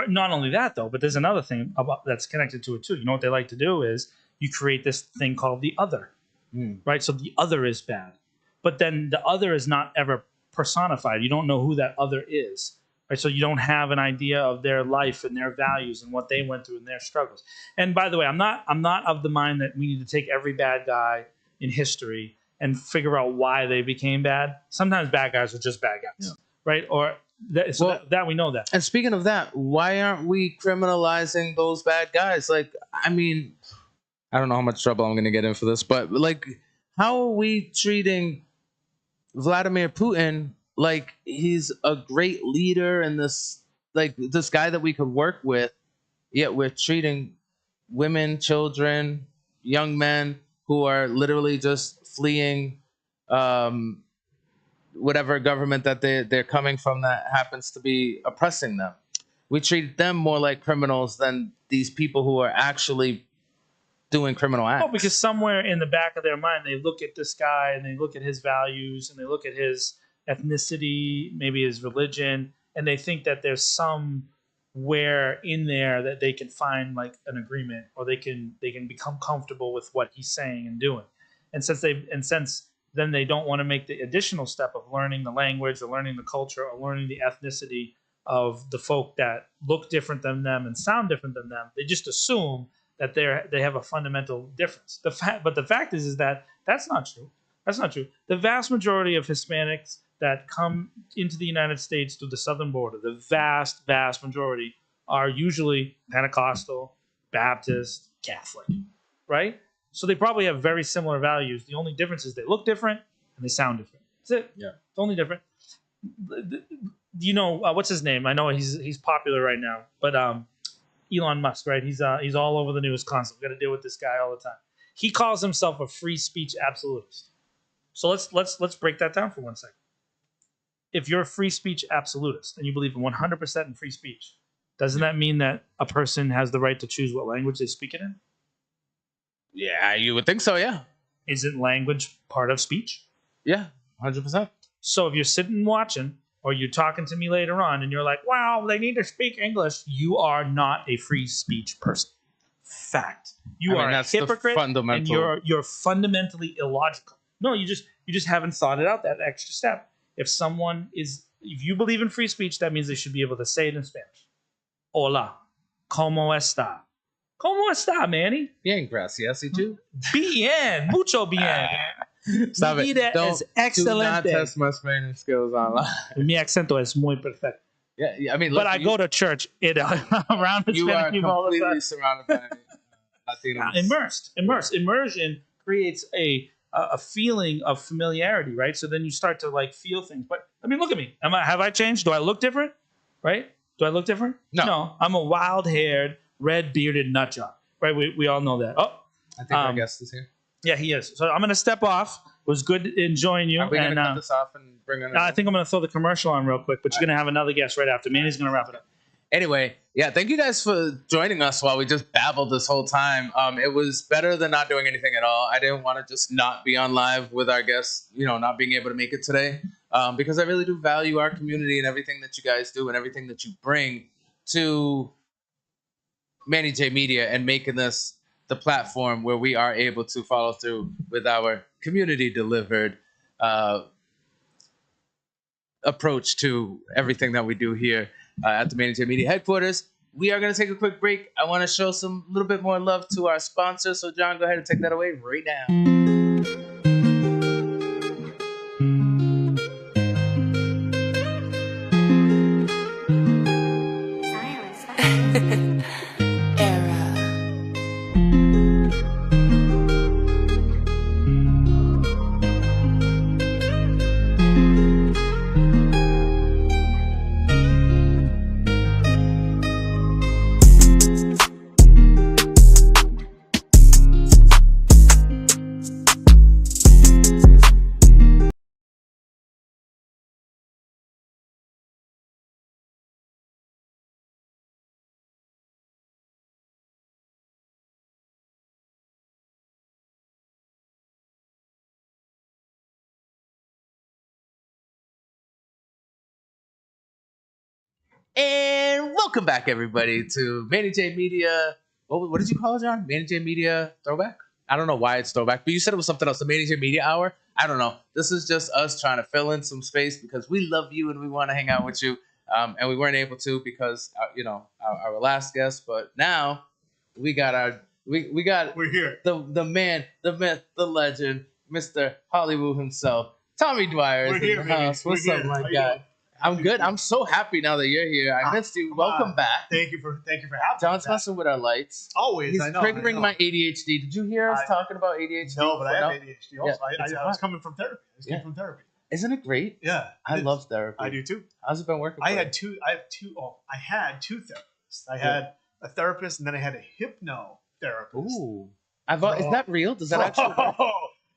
Not only that, though, but there's another thing that's connected to it, too. You know what they like to do is you create this thing called the other, right? So the other is bad. But then the other is not ever personified. You don't know who that other is, right? So you don't have an idea of their life and their values and what they went through and their struggles. And by the way, I'm not of the mind that we need to take every bad guy in history and figure out why they became bad. Sometimes bad guys are just bad guys, right? Or that we know that. And speaking of that, why aren't we criminalizing those bad guys? Like, I mean, I don't know how much trouble I'm going to get in for this, but like, how are we treating Vladimir Putin like he's a great leader and this guy that we could work with, yet we're treating women, children, young men who are literally just fleeing whatever government that they're coming from that happens to be oppressing them. We treat them more like criminals than these people who are actually doing criminal acts. Oh, because somewhere in the back of their mind, they look at this guy and they look at his values and they look at his ethnicity, maybe his religion, and they think that there's somewhere in there that they can find like an agreement, or they can become comfortable with what he's saying and doing. And since then they don't want to make the additional step of learning the language or learning the culture or learning the ethnicity of the folk that look different than them and sound different than them. They just assume that they have a fundamental difference. But the fact is that That's not true. That's not true. The vast majority of Hispanics that come into the United States through the southern border, the vast, vast majority are usually Pentecostal, Baptist, Catholic, right? So they probably have very similar values. The only difference is they look different and they sound different. That's it. Yeah. It's only different. You know, what's his name? I know he's popular right now, but Elon Musk, right? He's all over the news constantly. Got to deal with this guy all the time. He calls himself a free speech absolutist. So let's break that down for 1 second. If you're a free speech absolutist and you believe in 100% in free speech, doesn't that mean that a person has the right to choose what language they speak it in? Yeah, you would think so. Yeah. Isn't language part of speech? Yeah, 100%. So if you're sitting watching or you're talking to me later on and you're like, wow, they need to speak English, you are not a free speech person. Fact. You are a hypocrite and you're fundamentally illogical. No, you just haven't thought it out, that extra step. If you believe in free speech, that means they should be able to say it in Spanish. Hola, ¿cómo está? ¿Cómo está, Manny? Bien, gracias. ¿Y tú? Bien, mucho bien. Stop Mi it. vida es excelente. Do not test my Spanish skills online. Mi acento es muy perfecto. Yeah, I mean, but I go to church around Hispanic people all the time. You are completely surrounded by Latinos. Immersion creates a feeling of familiarity, right? So then you start to like feel things. But I mean, look at me. Have I changed? Do I look different? Right? Do I look different? No. I'm a wild-haired, red-bearded nut job. Right? We all know that. Oh, I think our guest is here. Yeah, he is. So I'm going to step off. It was good enjoying you. Are we going to cut this off and bring in? I think I'm going to throw the commercial on real quick, but you're going to have another guest right after. Manny's going to wrap it up. Anyway, yeah, thank you guys for joining us while we just babbled this whole time. It was better than not doing anything at all. I didn't want to just not be on live with our guests, not being able to make it today, because I really do value our community and everything that you guys do and everything that you bring to Manny J Media and making this the platform where we are able to follow through with our community-delivered approach to everything that we do here at the Manny J Media headquarters. We are going to take a quick break. I want to show some little bit more love to our sponsor. So, John, go ahead and take that away right now. And welcome back, everybody, to Manny J Media. What did you call it, John? Manny J Media Throwback? I don't know why it's throwback, but you said it was something else. The Manny J Media Hour? I don't know. This is just us trying to fill in some space because we love you and we want to hang out with you. And we weren't able to because, our last guest. But now we got we're here. The man, the myth, the legend, Mr. Hollywood himself, Tommy Dwyer is in the house. What's up, my guy? I'm good. I'm so happy now that you're here. I missed you. Welcome back. Thank you for having me. John's messing with our lights. Always. He's I know, triggering my ADHD. Did you hear us talking about ADHD? No, but I have ADHD also. Yeah, I was coming from therapy. From therapy. Isn't it great? Yeah. I love therapy. I do too. How's it been working? I had two therapists. I had a therapist and then I had a hypnotherapist. Ooh. Is that real? Does that actually work?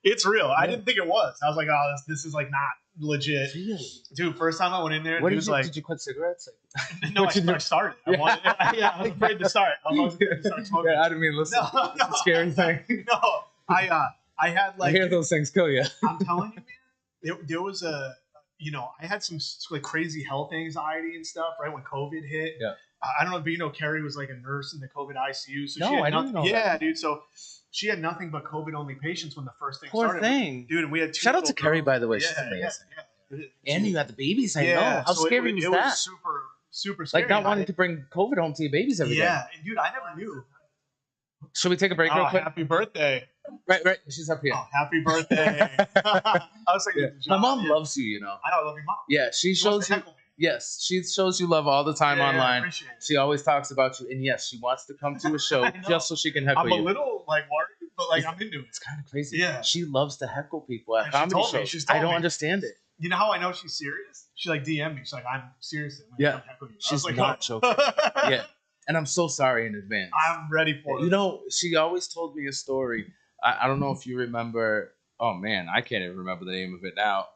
It's real. Yeah. I didn't think it was. I was like, oh, this is like not legit. Really? Dude, first time I went in there, did you quit cigarettes? No, I started. I was afraid to start. I was afraid to start smoking. Yeah, I didn't mean listen. No. It's a scary thing. No, I had like. I hear those things kill you. I'm telling you, man. There was I had some like crazy health anxiety and stuff right when COVID hit. Yeah. I don't know, but Carrie was like a nurse in the COVID ICU. So I didn't know. Yeah, dude. So she had nothing but COVID-only patients when the first thing started. Poor thing. Dude, and we had two. Shout out to Carrie, by the way. Yeah, She's amazing. Yeah. And you had the babies, I know. How scary was that? It was super scary. Like not wanting to bring COVID home to your babies every day. Yeah, and dude, I never knew. Should we take a break real quick? Happy birthday. Right. She's up here. Oh, happy birthday. I was thinking, My mom loves you, you know. I know, I love your mom. Yeah, she shows you. Yes, she shows you love all the time online. Appreciate it. She always talks about you, and yes, she wants to come to a show just so she can heckle you. I'm a little like worried, but like I'm into it. It's kind of crazy. Yeah, she loves to heckle people at and comedy shows. I don't understand it. You know how I know she's serious? She like DM'd me. She's like, I'm serious. Yeah, she's like, not joking. Yeah, and I'm so sorry in advance. I'm ready for it. You know, she always told me a story. I don't know if you remember. Oh man, I can't even remember the name of it now.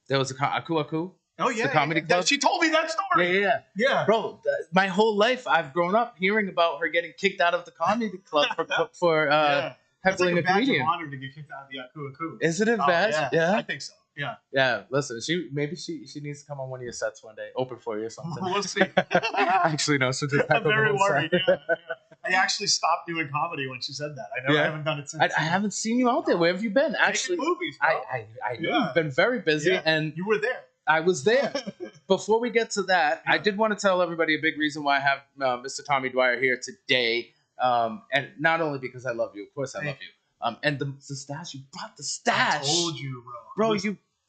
There was a Aku Aku. Oh yeah, the comedy club. She told me that story. Yeah. Bro, my whole life I've grown up hearing about her getting kicked out of the comedy club for heckling like a comedian. It's an honor to get kicked out of the Aku Aku. Isn't it best? Yeah, I think so. Yeah. Yeah. Listen, she needs to come on one of your sets one day, open for you or something. We'll see. Actually, no. So just I'm very worried. Yeah. I actually stopped doing comedy when she said that. I haven't done it since. I haven't seen you out there. Where have you been? Actually, making movies, bro. I know you've been very busy, and you were there. I was there. Before we get to that, I did want to tell everybody a big reason why I have Mr. Tommy Dwyer here today, and not only because I love you, of course I love you, and the stash. You brought the stash. I told you, bro.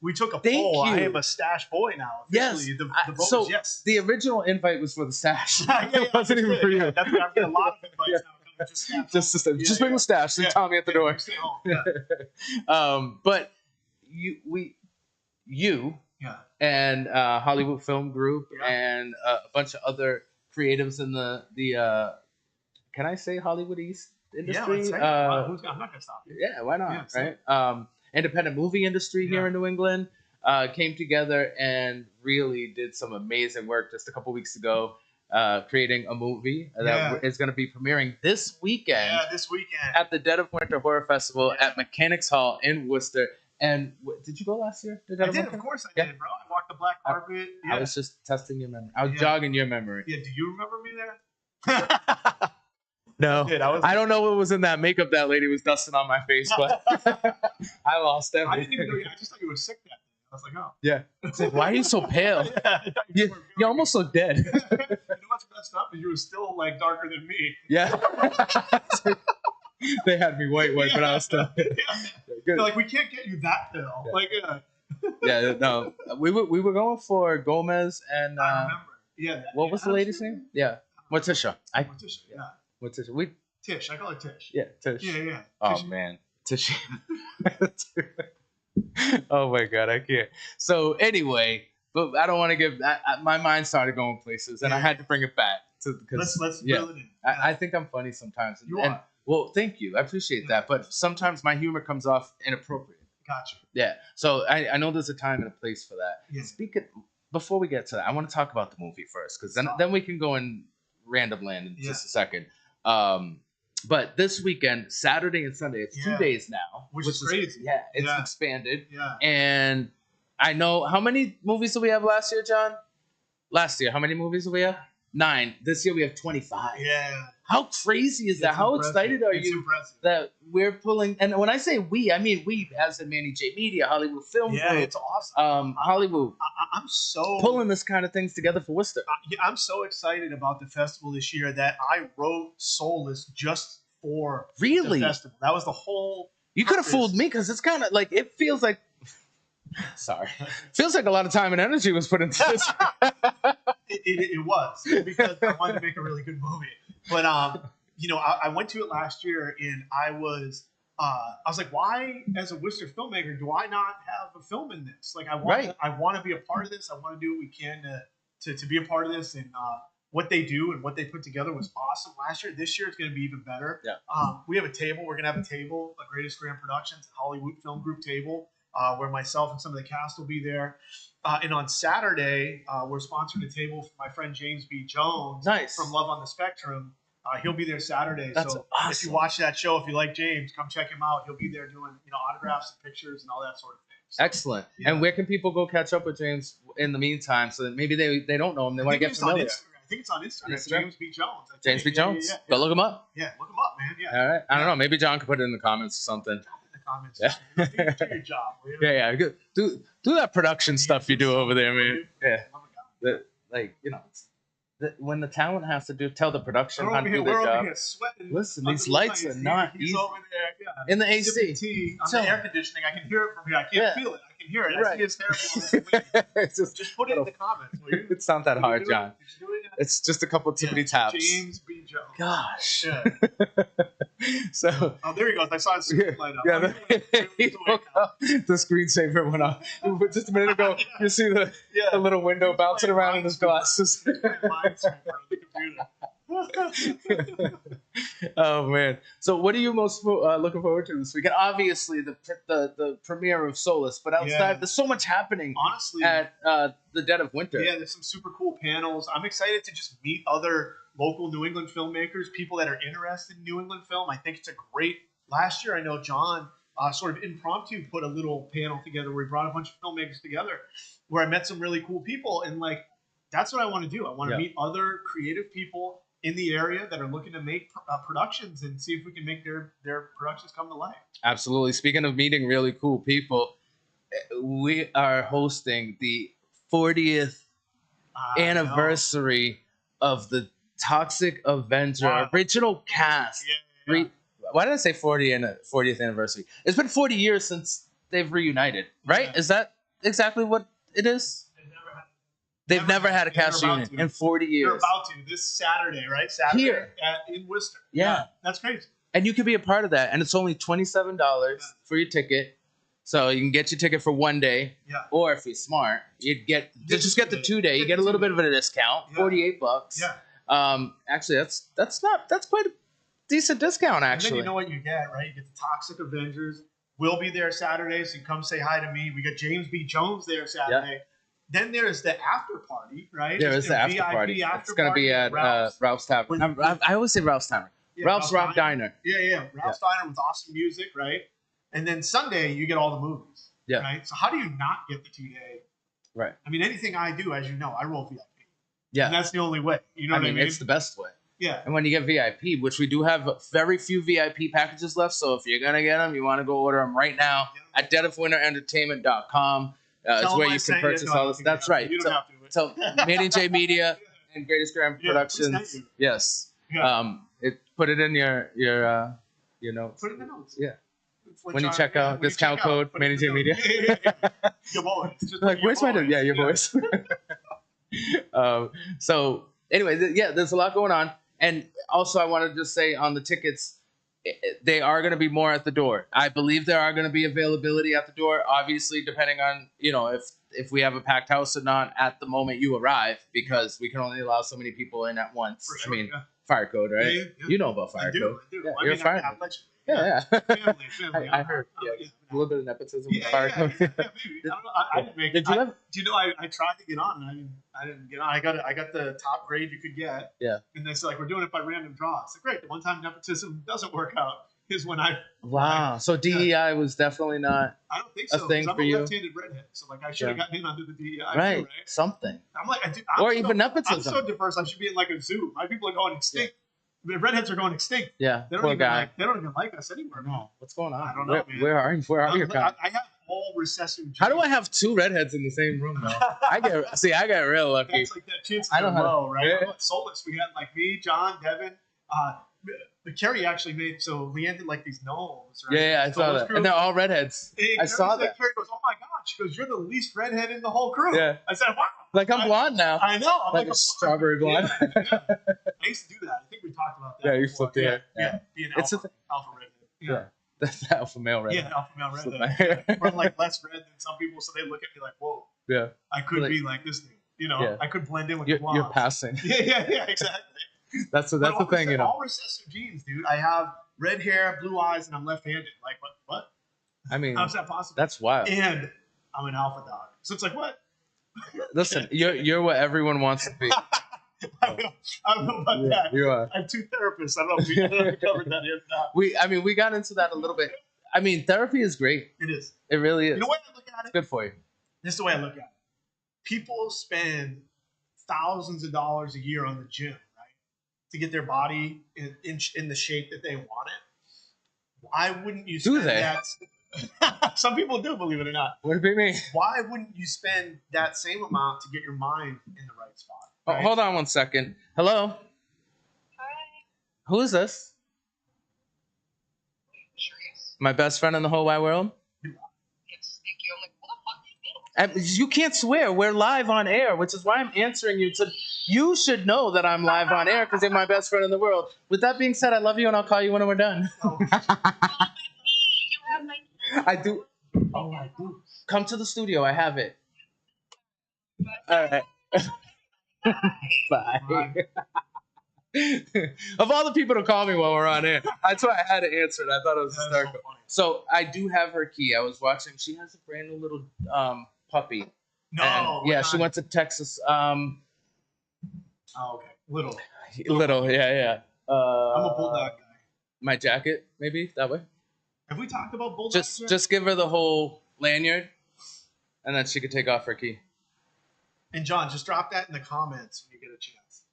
We took a poll. I am a stash boy now. Yes. The vote was yes. The original invite was for the stash. It wasn't even for you. That's what I'm getting a lot of invites now. Just bring the stash. Leave Tommy at the door. But you and Hollywood Film Group and a bunch of other creatives in the can I say Hollywood East industry? Yeah, I'm not gonna stop you. Yeah, why not? Right. Independent movie industry here in New England came together and really did some amazing work just a couple weeks ago, creating a movie that is going to be premiering this weekend. Yeah, this weekend at the Dead of Winter Horror Festival at Mechanics Hall in Worcester. And did you go last year? I did, of course I did, bro. I walked the black carpet. I was just testing your memory. I was jogging your memory. Yeah, do you remember me there? No, I don't know what was in that makeup that lady was dusting on my face, but I lost everything. I didn't even know I just thought you were sick that day. I was like, oh. Yeah. It's like, why are you so pale? You almost look dead. You know what's messed up? You were still like darker than me. Yeah. They had me white, but I was still good. They're like, we can't get you that pale. No. We were going for Gomez and I remember. Yeah. What was the lady's name? Yeah. Morticia. Morticia, yeah. Morticia. Tish. I call her Tish. Yeah, Tish. Yeah. Oh man. Tish. Oh my god, I can't. So anyway, but I don't want to give my mind started going places and I had to bring it back because let's reel it in. I think I'm funny sometimes. You are. Well, thank you. I appreciate that. But sometimes my humor comes off inappropriate. Gotcha. Yeah. So I know there's a time and a place for that. Yeah. Before we get to that, I want to talk about the movie first because then we can go in random land in just a second. But this weekend, Saturday and Sunday, it's 2 days now. Which is crazy. Yeah, it's expanded. Yeah. And I know, how many movies did we have last year, John? Last year, how many movies did we have? 9. This year we have 25. Yeah. How crazy is that? How excited are you that we're pulling? And when I say we, I mean we, as in Manny J Media, Hollywood Film Group. Yeah, it's awesome. Hollywood. I'm so pulling this kind of things together for Worcester. I'm so excited about the festival this year that I wrote Soulless just for the festival. That was the whole. You could have fooled me because it's kind of like it feels like. Sorry, feels like a lot of time and energy was put into this. It was because I wanted to make a really good movie. But I went to it last year and I was like, why, as a Worcester filmmaker, do I not have a film in this? Like, I want to be a part of this. I want to do what we can to be a part of this. And what they do and what they put together was awesome last year. This year it's going to be even better. Yeah. We have a table. We're going to have a table, a Greatest Grand Productions Hollywood Film Group table, where myself and some of the cast will be there. And on Saturday, we're sponsoring a table for my friend James B. Jones from Love on the Spectrum. He'll be there Saturday. So awesome. If you watch that show, if you like James, come check him out. He'll be there doing autographs and pictures and all that sort of thing. So, excellent. Yeah. And where can people go catch up with James in the meantime so that maybe they don't know him, they want to get familiar? I think it's on Instagram. James B. Jones. James B. Jones. Yeah. Go look him up. Yeah, look him up, man. Yeah. All right. I don't know. Maybe John could put it in the comments or something. Comments. Yeah. Do your job. Yeah. Do that production stuff you do over there, man. Yeah. when the talent has to tell the production how to do we're their over job. here sweating. Listen, under these the lights are not He's easy. over there, yeah. In the Sipping AC. tea on So- the air conditioning. I can hear it from here. I can't Yeah. feel it. I can hear it. I Right. see his hair blowing. It's Just put it in the comments, will you? It's not that Did you hard, do it? John. Did you do it yet? It's just a couple tippity Yeah, taps. James B. Jones. Gosh. Yeah. So Oh, there he goes. I saw his screen light up. yeah, Oh, he's awake now. the screensaver went off. Just a minute ago, you see the Yeah. little window bouncing around in his glasses. Minesweeper on the computer. Oh man! So what are you most looking forward to this weekend? Obviously, the premiere of Solus, but outside, Yeah. there's so much happening Honestly, at the dead of winter. yeah, there's some super cool panels. I'm excited to just meet other local New England filmmakers, people that are interested in New England film. I think it's a great. Last year, I know John sort of impromptu put a little panel together where he brought a bunch of filmmakers together, where I met some really cool people, and like that's what I want to do. I want to Yeah. meet other creative people in the area that are looking to make productions and see if we can make their productions come to life. Absolutely. Speaking of meeting really cool people, we are hosting the 40th anniversary of the Toxic Avenger Wow. original cast. Yeah. Why did I say 40th anniversary? It's been 40 years since they've reunited, right? Yeah. Is that exactly what it is? They've never had a cast They're about reunion to. in 40 years. You're about to this Saturday, right? Saturday Here. in Worcester. Yeah. That's crazy. And you can be a part of that. And it's only $27 for your ticket. So you can get your ticket for one day. Yeah. Or if you're smart, you'd get Get just the get the 2 day. 2 day. You get a little bit of a discount, Yeah. $48. Yeah. Actually, that's quite a decent discount. And Actually, then you know what you get, right? You get the Toxic Avengers. We'll be there Saturday, so you come say hi to me. We got James B. Jones there Saturday. Then there's the after party, right? there There's is the after VIP party. after It's going to be party at Ralph's Tavern. I always say Ralph's Tavern. Yeah, Ralph's Rock Diner. Yeah. Ralph's Diner with awesome music, right? And then Sunday, you get all the movies. Yeah. Right? So how do you not get the 2 day? Right. I mean, anything I do, as you know, I roll VIP. Yeah. And that's the only way. You know I what I mean, mean? it's the best way. Yeah. And when you get VIP, which we do have very few VIP packages left, so if you're gonna get them, you want to go order them right now at deadofwinterentertainment.com. It's Tell where them I you can sent purchase No, all you this. can That's get it. right. You don't have to. So Manny J Media and Greatest Grand Yeah, Productions. thank you. Yes. Yeah. Put it in your notes. Put it in the notes. Yeah. It's like When you John- check out, when you discount check out, code put it in Manny J the Media. notes. Yeah. Your voice. Just Like, your where's my voice. yeah, your voice. So anyway, there's a lot going on, and also I want to just say on the tickets, they are going to be more at the door. I believe there are going to be availability at the door. Obviously, depending on if we have a packed house or not at the moment you arrive, because we can only allow so many people in at once. For sure, I mean, yeah. fire code, right? Yeah. You know about fire I do. code. I do. Yeah, I you're mean, a fire I code. let you. Yeah. Family. I heard. I'm- Yeah. A little bit of nepotism with Yeah, fire yeah, code. yeah, maybe. I don't know. I didn't make. Did you I, have? Do you know? I tried to get on, and I didn't get on. I got the top grade you could get. Yeah. And they said, like, we're doing it by random draw. It's like, great. The one time nepotism doesn't work out is when I. Wow. So DEI was definitely not I don't think a so. 'cause thing I'm for a you. left-handed redhead, so like I should have gotten in under the DEI. right. Too, right? Something. I'm like, Or even nepotism. I'm so diverse. I should be in like a zoo. My people are going extinct. The redheads are going extinct. Yeah. They don't Poor even guy. like. They don't even like us anymore. No. What's going on? I don't know, man. Where are you? Where are you? I have all recessive genes. How do I have two redheads in the same room though? I got real lucky. That's like that chance I don't are know. low, right? Yeah. I'm at Solus, we had like me, John, Devin. But Carrie actually made Leanne did like these gnomes, right? Yeah, I saw Solus that. crew. And they're all redheads. And I Carrie saw said- that. Carrie goes, "Oh my god!" She goes, "You're the least redhead in the whole crew." Yeah. I said, "Wow." Like I'm blonde now. I know. I'm Like a I'm strawberry blonde. Yeah, yeah. I used to do that. I think we talked about that. Yeah, you before. flipped it. Yeah. Be an It's a alpha redhead. Yeah. That's the alpha male redhead. Yeah, alpha male Flip redhead. my hair. Or like less red than some people, so they look at me like, "Whoa, Yeah. I could Like- be like this thing." You know, Yeah. I could blend in with You're, the blondes. you're passing. Yeah, exactly. That's But the all thing, you know. All recessive genes, dude. I have red hair, blue eyes, and I'm left-handed. Like, what? I mean, How's that possible? that's wild. And I'm an alpha dog. So it's like, what? Listen, you're what everyone wants to be. I don't know about that. You are. I have two therapists. I don't know if we covered that yet or not. We got into that a little bit. I mean, therapy is great. It is. It really is. You know what I look at It's it? good for you. This is the way I look at it. People spend thousands of dollars a year on the gym, right? To get their body in the shape that they want it. Why wouldn't you spend Do they? that? Some people do, believe it or not. What do you mean? Why wouldn't you spend that same amount to get your mind in the right spot? Right? Hold on one second. Hello? Who is this? My best friend in the whole wide world? You can't swear. We're live on air, which is why I'm answering you. You should know that I'm live on air because you're my best friend in the world. With that being said, I love you and I'll call you when we're done. I do. Oh, I do. Come to the studio. I have it. All right. Bye. Of all the people to call me while we're on air, that's why I had to answer it. I thought it was hysterical. So I do have her key. I was watching. She has a brand new little puppy. No. And, yeah, she went to Texas. Oh, okay. Little. Yeah. I'm a bulldog guy. My jacket, maybe that way. Have we talked about bulldogs? Just give her the whole lanyard, and then she could take off her key. And John, just drop that in the comments when you get a chance.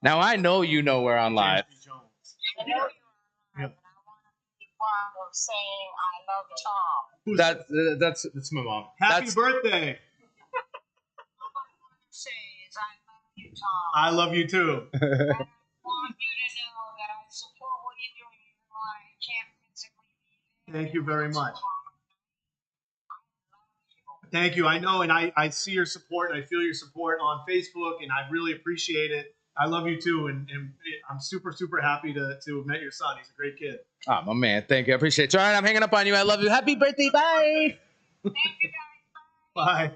Now I know you know we're on live. Yep. Saying I love Tom. That's my mom. Happy birthday! Says I love you, Tom. I love you too. I want you to know that I support what you're doing. Even though I can't physically be there. Thank you very much. Thank you. I know, and I see your support, and I feel your support on Facebook, and I really appreciate it. I love you too, and I'm super, super happy to have met your son. He's a great kid. Oh, my man. Thank you. I appreciate it. All right, I'm hanging up on you. I love you. Happy birthday. Bye. Thank you, guys. Bye.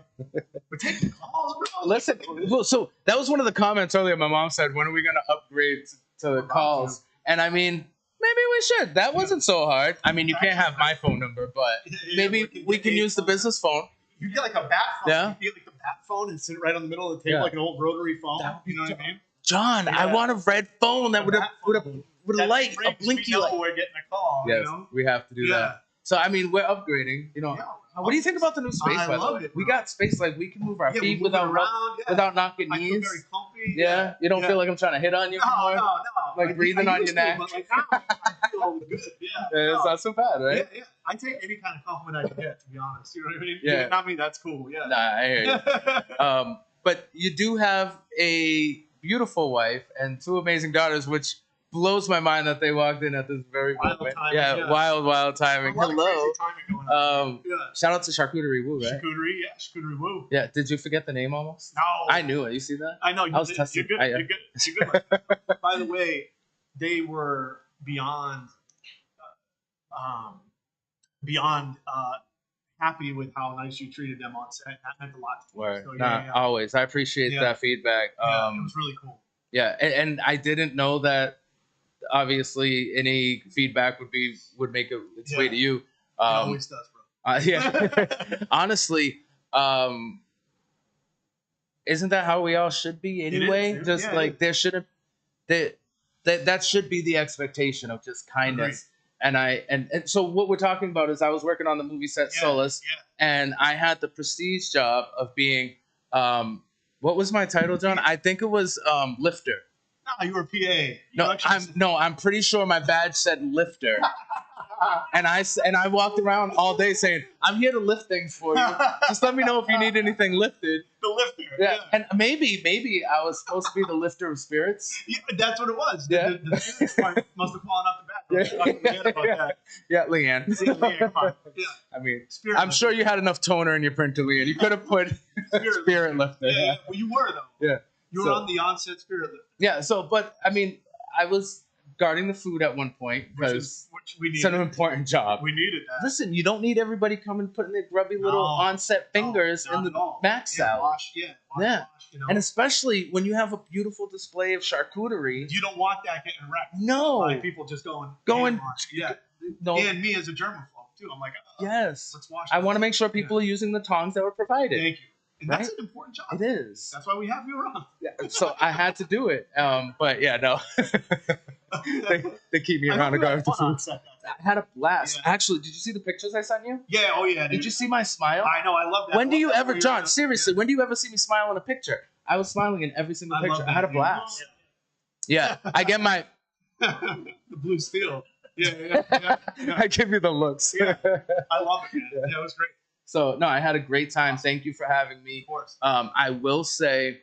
We're taking calls, bro. Listen, so that was one of the comments earlier. My mom said, when are we going to upgrade to the calls? And I mean, maybe we should. That wasn't so hard. I mean, you can't have my phone number, but maybe we can use the business phone. You get like a bat phone. Yeah. You get like the bat phone and sit it right on the middle of the table like an old rotary phone. You know what I mean? John, I want a red phone that would a light, a blinky light. We're getting a call. Yes, You know? we have to do that. So I mean, we're upgrading. You know, what do you think about the new space? I love it. We got space, like we can move our feet we move without around, without knocking I knees. feel very comfy. Yeah, you don't feel like I'm trying to hit on you anymore. No. Like breathing on your neck. But like now, I feel good. Yeah. It's not so bad, right? Yeah. I take any kind of compliment I can get, to be honest. You know what I mean? Yeah. Not me, that's cool. Yeah. Nah, I hear you. But you do have a beautiful wife and two amazing daughters, which blows my mind that they walked in at this very moment. Timing, wild timing. Hello. Timing Shout out to Charcuterie Woo, right? Charcuterie Woo. Yeah. Did you forget the name almost? No. I knew it. You see that? I know. I was testing. You're good. You're good. By the way, they were beyond happy with how nice you treated them on set. That meant a lot to me. So, always. I appreciate that feedback. It was really cool. Yeah, and I didn't know that. Obviously, any feedback would make its way to you. It always does, bro. Yeah. Honestly, isn't that how we all should be anyway? Just like there shouldn't that should be the expectation of just kindness. Agreed. And so what we're talking about is I was working on the movie set Solace, and I had the prestige job of being what was my title, John? I think it was lifter. No, you were PA. I'm pretty sure my badge said lifter. And I walked around all day saying, I'm here to lift things for you. Just let me know if you need anything lifted. The lifter. Yeah. And maybe I was supposed to be the lifter of spirits. Yeah, that's what it was. Yeah. The spirits part must have fallen off the bat. Forget about that. Yeah, Leanne. Leanne, fine. Yeah. I mean, Spirit I'm lifter. sure you had enough toner in your printer, Leanne. You could have put spirit lifter. Yeah. Well, you were, though. Yeah. You were on the onset spirit lifter. Yeah, but I mean, I was guarding the food at one point because it's an important job. We needed that. Listen, you don't need everybody coming putting their grubby little onset fingers in the mac salad. Wash, you know? And especially when you have a beautiful display of charcuterie. You don't want that getting wrecked. No. By people just going. Yeah. No. And me as a germaphobe, too. I'm like, yes. Let's wash I want to make sure people are using the tongs that were provided. Thank you. And that's an important job. It is. That's why we have you around. Yeah. So I had to do it. But yeah, no. they keep me around to guard the food. I had a blast. Yeah. Actually, did you see the pictures I sent you? Yeah, oh yeah. Did you see my smile? I know, I love that. When do you ever, John, seriously, when do you ever see me smile in a picture? I was smiling in every single picture. I had a blast. Yeah, I get my... the blue steel. Yeah. I give you the looks. Yeah, I love it, man. Yeah, it was great. So, no, I had a great time. Thank you for having me. Of course. I will say,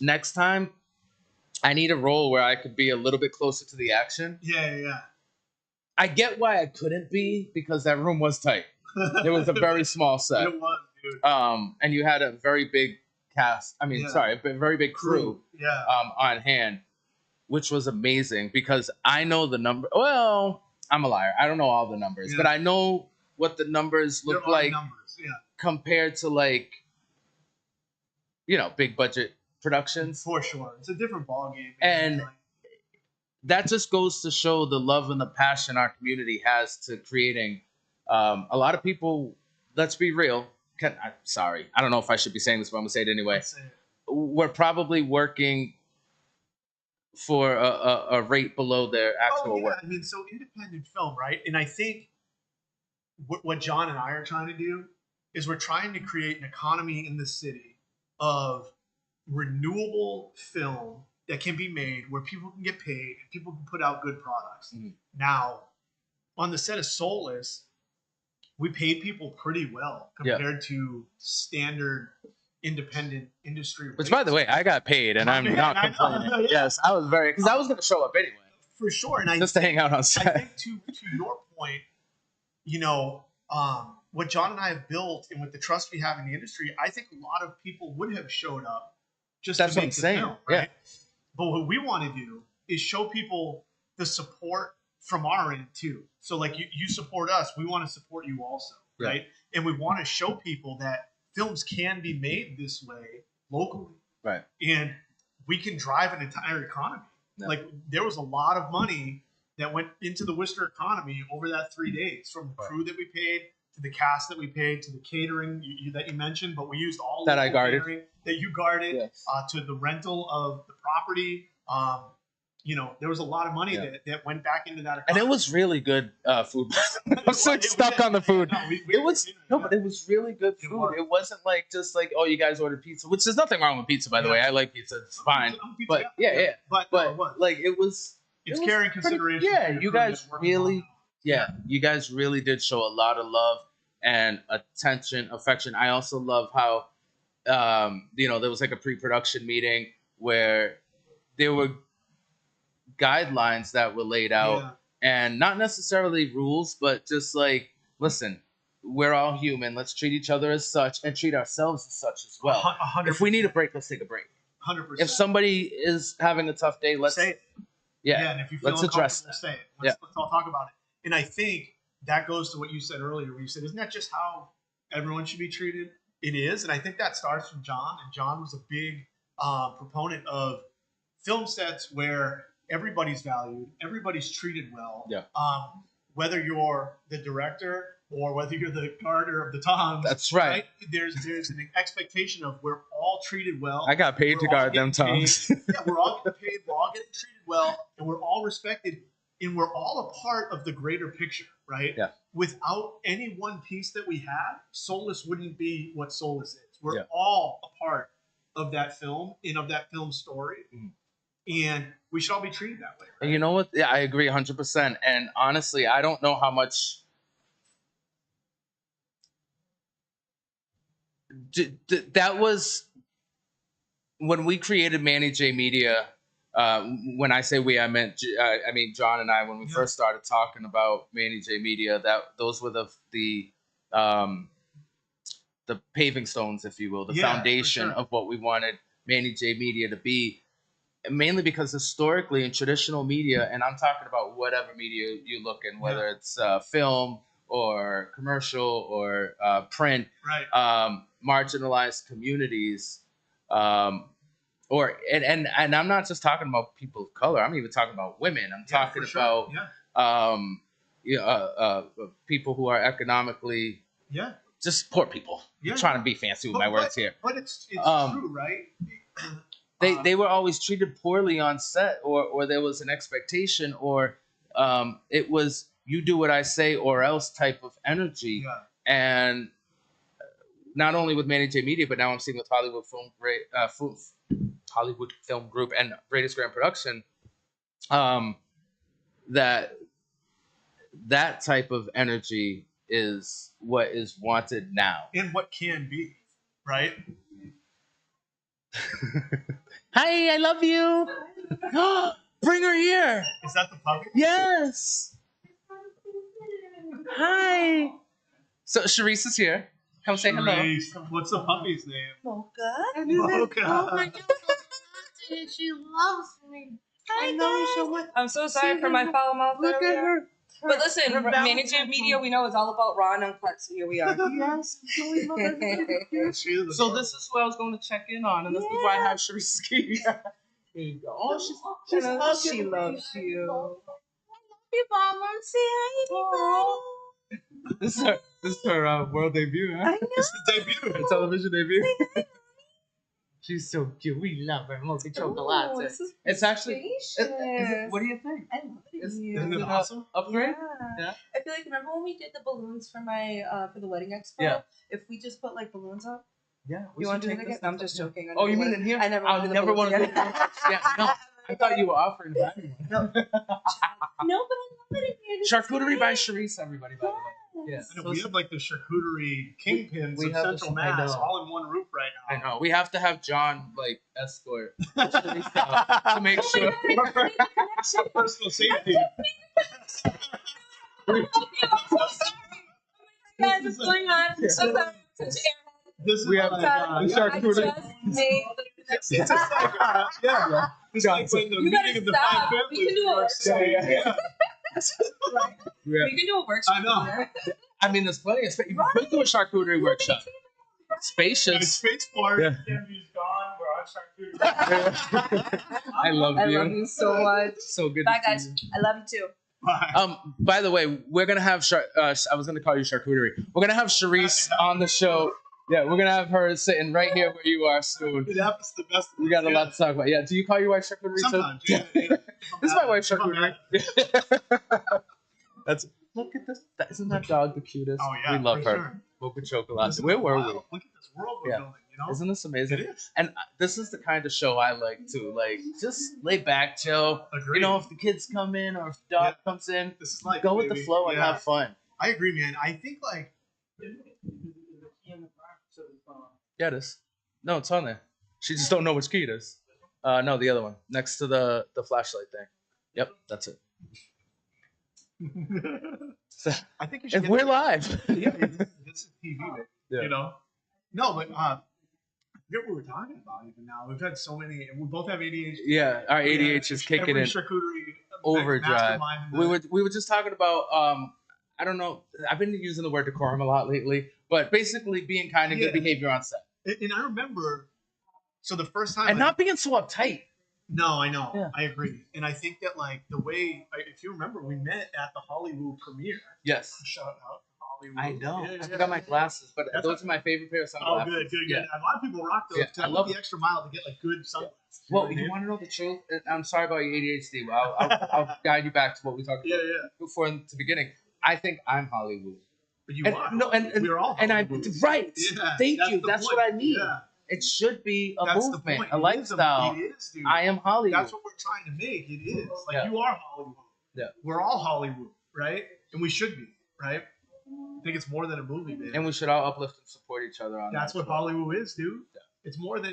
next time I need a role where I could be a little bit closer to the action. Yeah. I get why I couldn't be, because that room was tight. It was a very small set. It was, dude. And you had a very big cast. I mean, Yeah. sorry, a very big crew Yeah. on hand, which was amazing because I know the number. Well, I'm a liar. I don't know all the numbers, Yeah. but I know what the numbers There look are like numbers. Yeah. compared to, like, you know, big budget productions. For sure. It's a different ballgame. And that just goes to show the love and the passion our community has to creating. A lot of people, let's be real. Sorry, I don't know if I should be saying this, but I'm gonna say it anyway. We're probably working for a rate below their actual work. I mean, so independent film, right? And I think what John and I are trying to do is we're trying to create an economy in the city of renewable film that can be made where people can get paid and people can put out good products. Mhm. Now, on the set of Soulless, we paid people pretty well compared to standard independent industry rates. Which, by the way, I got paid, and I'm not complaining. Yeah. Yes, I was very, because I was going to show up anyway, For sure. And just to hang out on I set. think to your point, you know, what John and I have built and with the trust we have in the industry, I think a lot of people would have showed up just That's to what make I'm the saying. film, Yeah. right? But what we want to do is show people the support from our end too. So like you support us, we want to support you also, Yeah. right? And we want to show people that films can be made this way locally. Right. And we can drive an entire economy. Yeah. Like there was a lot of money that went into the Worcester economy over that 3 days, from the crew that we paid to the cast that we paid to the catering that you mentioned, but we used all That I local guarded. catering that you guarded, Yes. to the rental of the property. You know, there was a lot of money that went back into that economy. And it was really good food. I'm so stuck on the food. No, but it was really good food. It wasn't like just like, oh, you guys ordered pizza, which there's nothing wrong with pizza, by the way. I like pizza. It's fine. But yeah. But Like it was. It's it was carrying pretty- consideration. Yeah, for your you crew guys that's working really. on it. Yeah, you guys really did show a lot of love and attention, affection. I also love how, you know, there was like a pre-production meeting where there were guidelines that were laid out, and not necessarily rules, but just like, listen, we're all human. Let's treat each other as such and treat ourselves as such as well. 100%. If we need a break, let's take a break. 100%. If somebody is having a tough day, let's say it. Yeah, and if you feel let's address uncomfortable, that. say it. Let's all talk about it. And I think that goes to what you said earlier, where you said, isn't that just how everyone should be treated? It is. And I think that starts from John. And John was a big proponent of film sets where everybody's valued, everybody's treated well. Yeah. Whether you're the director or whether you're the gardener of the tongs. That's right. There's an expectation of we're all treated well. I got paid to guard them getting tongues. Yeah, we're all getting paid, we're all getting treated well, and we're all respected, and we're all a part of the greater picture, right? Yeah. Without any one piece that we had, Soulless wouldn't be what Soulless is. We're Yeah. all a part of that film and of that film story. Mhm. And we should all be treated that way. Right? And you know what? Yeah, I agree 100%. And honestly, I don't know how much that was when we created Manny J Media. When I say we, I mean John and I. When we first started talking about Manny J Media, those were the paving stones, if you will, the foundation of what we wanted Manny J Media to be. Mainly because historically in traditional media, and I'm talking about whatever media you look in, whether it's film or commercial or print, right? Marginalized communities, and I'm not just talking about people of color. I'm even talking about women. I'm talking about people who are economically just poor people. I'm trying to be fancy with my words here, but it's true, right? They were always treated poorly on set, or there was an expectation, or it was you do what I say or else type of energy. Yeah. And not only with Manny J Media, but now I'm seeing with Hollywood Film Group and Greatest Grand Production, that type of energy is what is wanted now. And what can be, right? Hi, I love you. Bring her here. Is that the puppy? Yes. Hi. So Sharice is here. Come say hello. Grace. What's the puppy's name? Mocha. Mocha. Oh my god. She loves me. I know so much. I'm so sorry for my foul mouth. Look at her. But listen, Management Media, we know it's all about raw and uncut, so here we are. Yes. We love her. She is So this is who I was going to check in on, and this is why I have Sharice here. Here you go. Oh, she's She hugging loves me. you. Hey, Mama, say hi, everybody. This is her world debut, huh? I know. It's the debut. Her television debut. She's so cute. We love her. Mocha chocolate. this is It's actually. spacious. What do you think? I love it. Isn't it an awesome? upgrade? Yeah. Yeah. I feel like remember when we did the balloons for my for the wedding expo? Yeah. If we just put like balloons up, Yeah. you want to do it again? I'm just joking. I Oh, you never mean wanna- in here? I never. I'll wanna do the never want to. balloons again. Yeah. No. I thought you were offering to buy me one. No, but I love it in here. This is Charcuterie by great. Sharice, everybody. By the way. Yeah. I know, we have like the charcuterie kingpins we of have Central this- I Mass know. all in one roof right I now. know. We have to have John like escort Sharice out to make Oh my sure. God, I made the connection. Personal safety. I'm so sorry. Guys, what's going on? I'm so sorry. Such This is We have like, the I charcuterie. just made the it's just like, yeah. It's like when the You gotta meeting of the stop. five We families can in do New York it. City. Yeah, yeah. Yeah. Yeah. We can do a workshop. I know. here. I mean, there's plenty of space. You could do a charcuterie workshop. Nice Spacious. spaceport. Yeah. Innerviews gone. We're on charcuterie. I love I you. love you so much. So good. Bye, to see guys. you. I love you too. Bye. By the way, we're gonna have I was gonna call you charcuterie. We're gonna have Sharice on the show. Yeah, we're gonna have her sitting right here where you are soon. It happens the best. We got a lot to talk about. Yeah, do you call your wife charcuterie? Sometimes. too? Yeah. This is my wife Come charcuterie. back. That's look at this. Isn't that dog the cutest? Oh yeah. we love for her. Sure. Mocha chocolate. This is Where were wild. we? Look at this world we're Yeah. building. You know. Isn't this amazing? It is. And this is the kind of show I like too. Like just lay back, chill. Agreed. You know, if the kids come in or if the dog comes in, This is like go with the baby. flow and Yeah. have fun. I agree, man. I think like Yeah, it is. No, it's on there. She just don't know which key it is. No, the other one next to the flashlight thing. Yep, that's it. So, I think you should. and we're live. Yeah, this is TV, man. Yeah. You know. No, but I forget what we're talking about even now. We've had so many, and we both have ADHD. Yeah, our ADHD is kicking Every in charcuterie overdrive. mastermind in We were just talking about I don't know. I've been using the word decorum a lot lately, but basically being kind of good Yeah. behavior on set and I remember. So the first time, and not being so uptight. No, I know. Yeah. I agree, and I think that like the way, if you remember, we met at the Hollywood premiere. Yes, Shout out Hollywood. I know. Yeah, I forgot my glasses, but That's those are my favorite pair of Oh, sunglasses. good, good, good. Yeah. A lot of people rock those. Yeah, 'cause I I love love the extra mile to get like good sunglasses. You know Well, what I you mean? want to know the truth? I'm sorry about your ADHD. I'll guide you back to what we talked Yeah, about yeah. before in the beginning. I think I'm Hollywood. But you And, are. no, and we're all. and I Hollywood. right. Yeah, Thank you. the That's point. what I need. Yeah, It should be a that's the movement, point. a It is lifestyle. It is, dude. I am Hollywood. That's what we're trying to make. It is like Yeah. you are Hollywood. Yeah. We're all Hollywood, right? And we should be, right? I think it's more than a movie, man. And we should all uplift and support each other on That's that what as well. Hollywood is, dude. Yeah. It's more than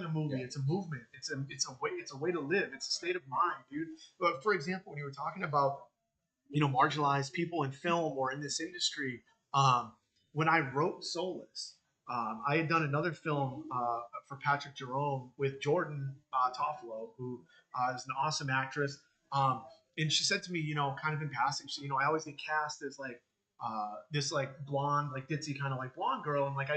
a movie. Yeah. It's a movement. It's a way to live. It's a state of mind, dude. But for example, when you were talking about marginalized people in film or in this industry, when I wrote Soulless, I had done another film for Patrick Jerome with Jordan Toffolo, who is an awesome actress. And she said to me, kind of in passing, I always get cast as like this like blonde, like ditzy kind of like blonde girl, and like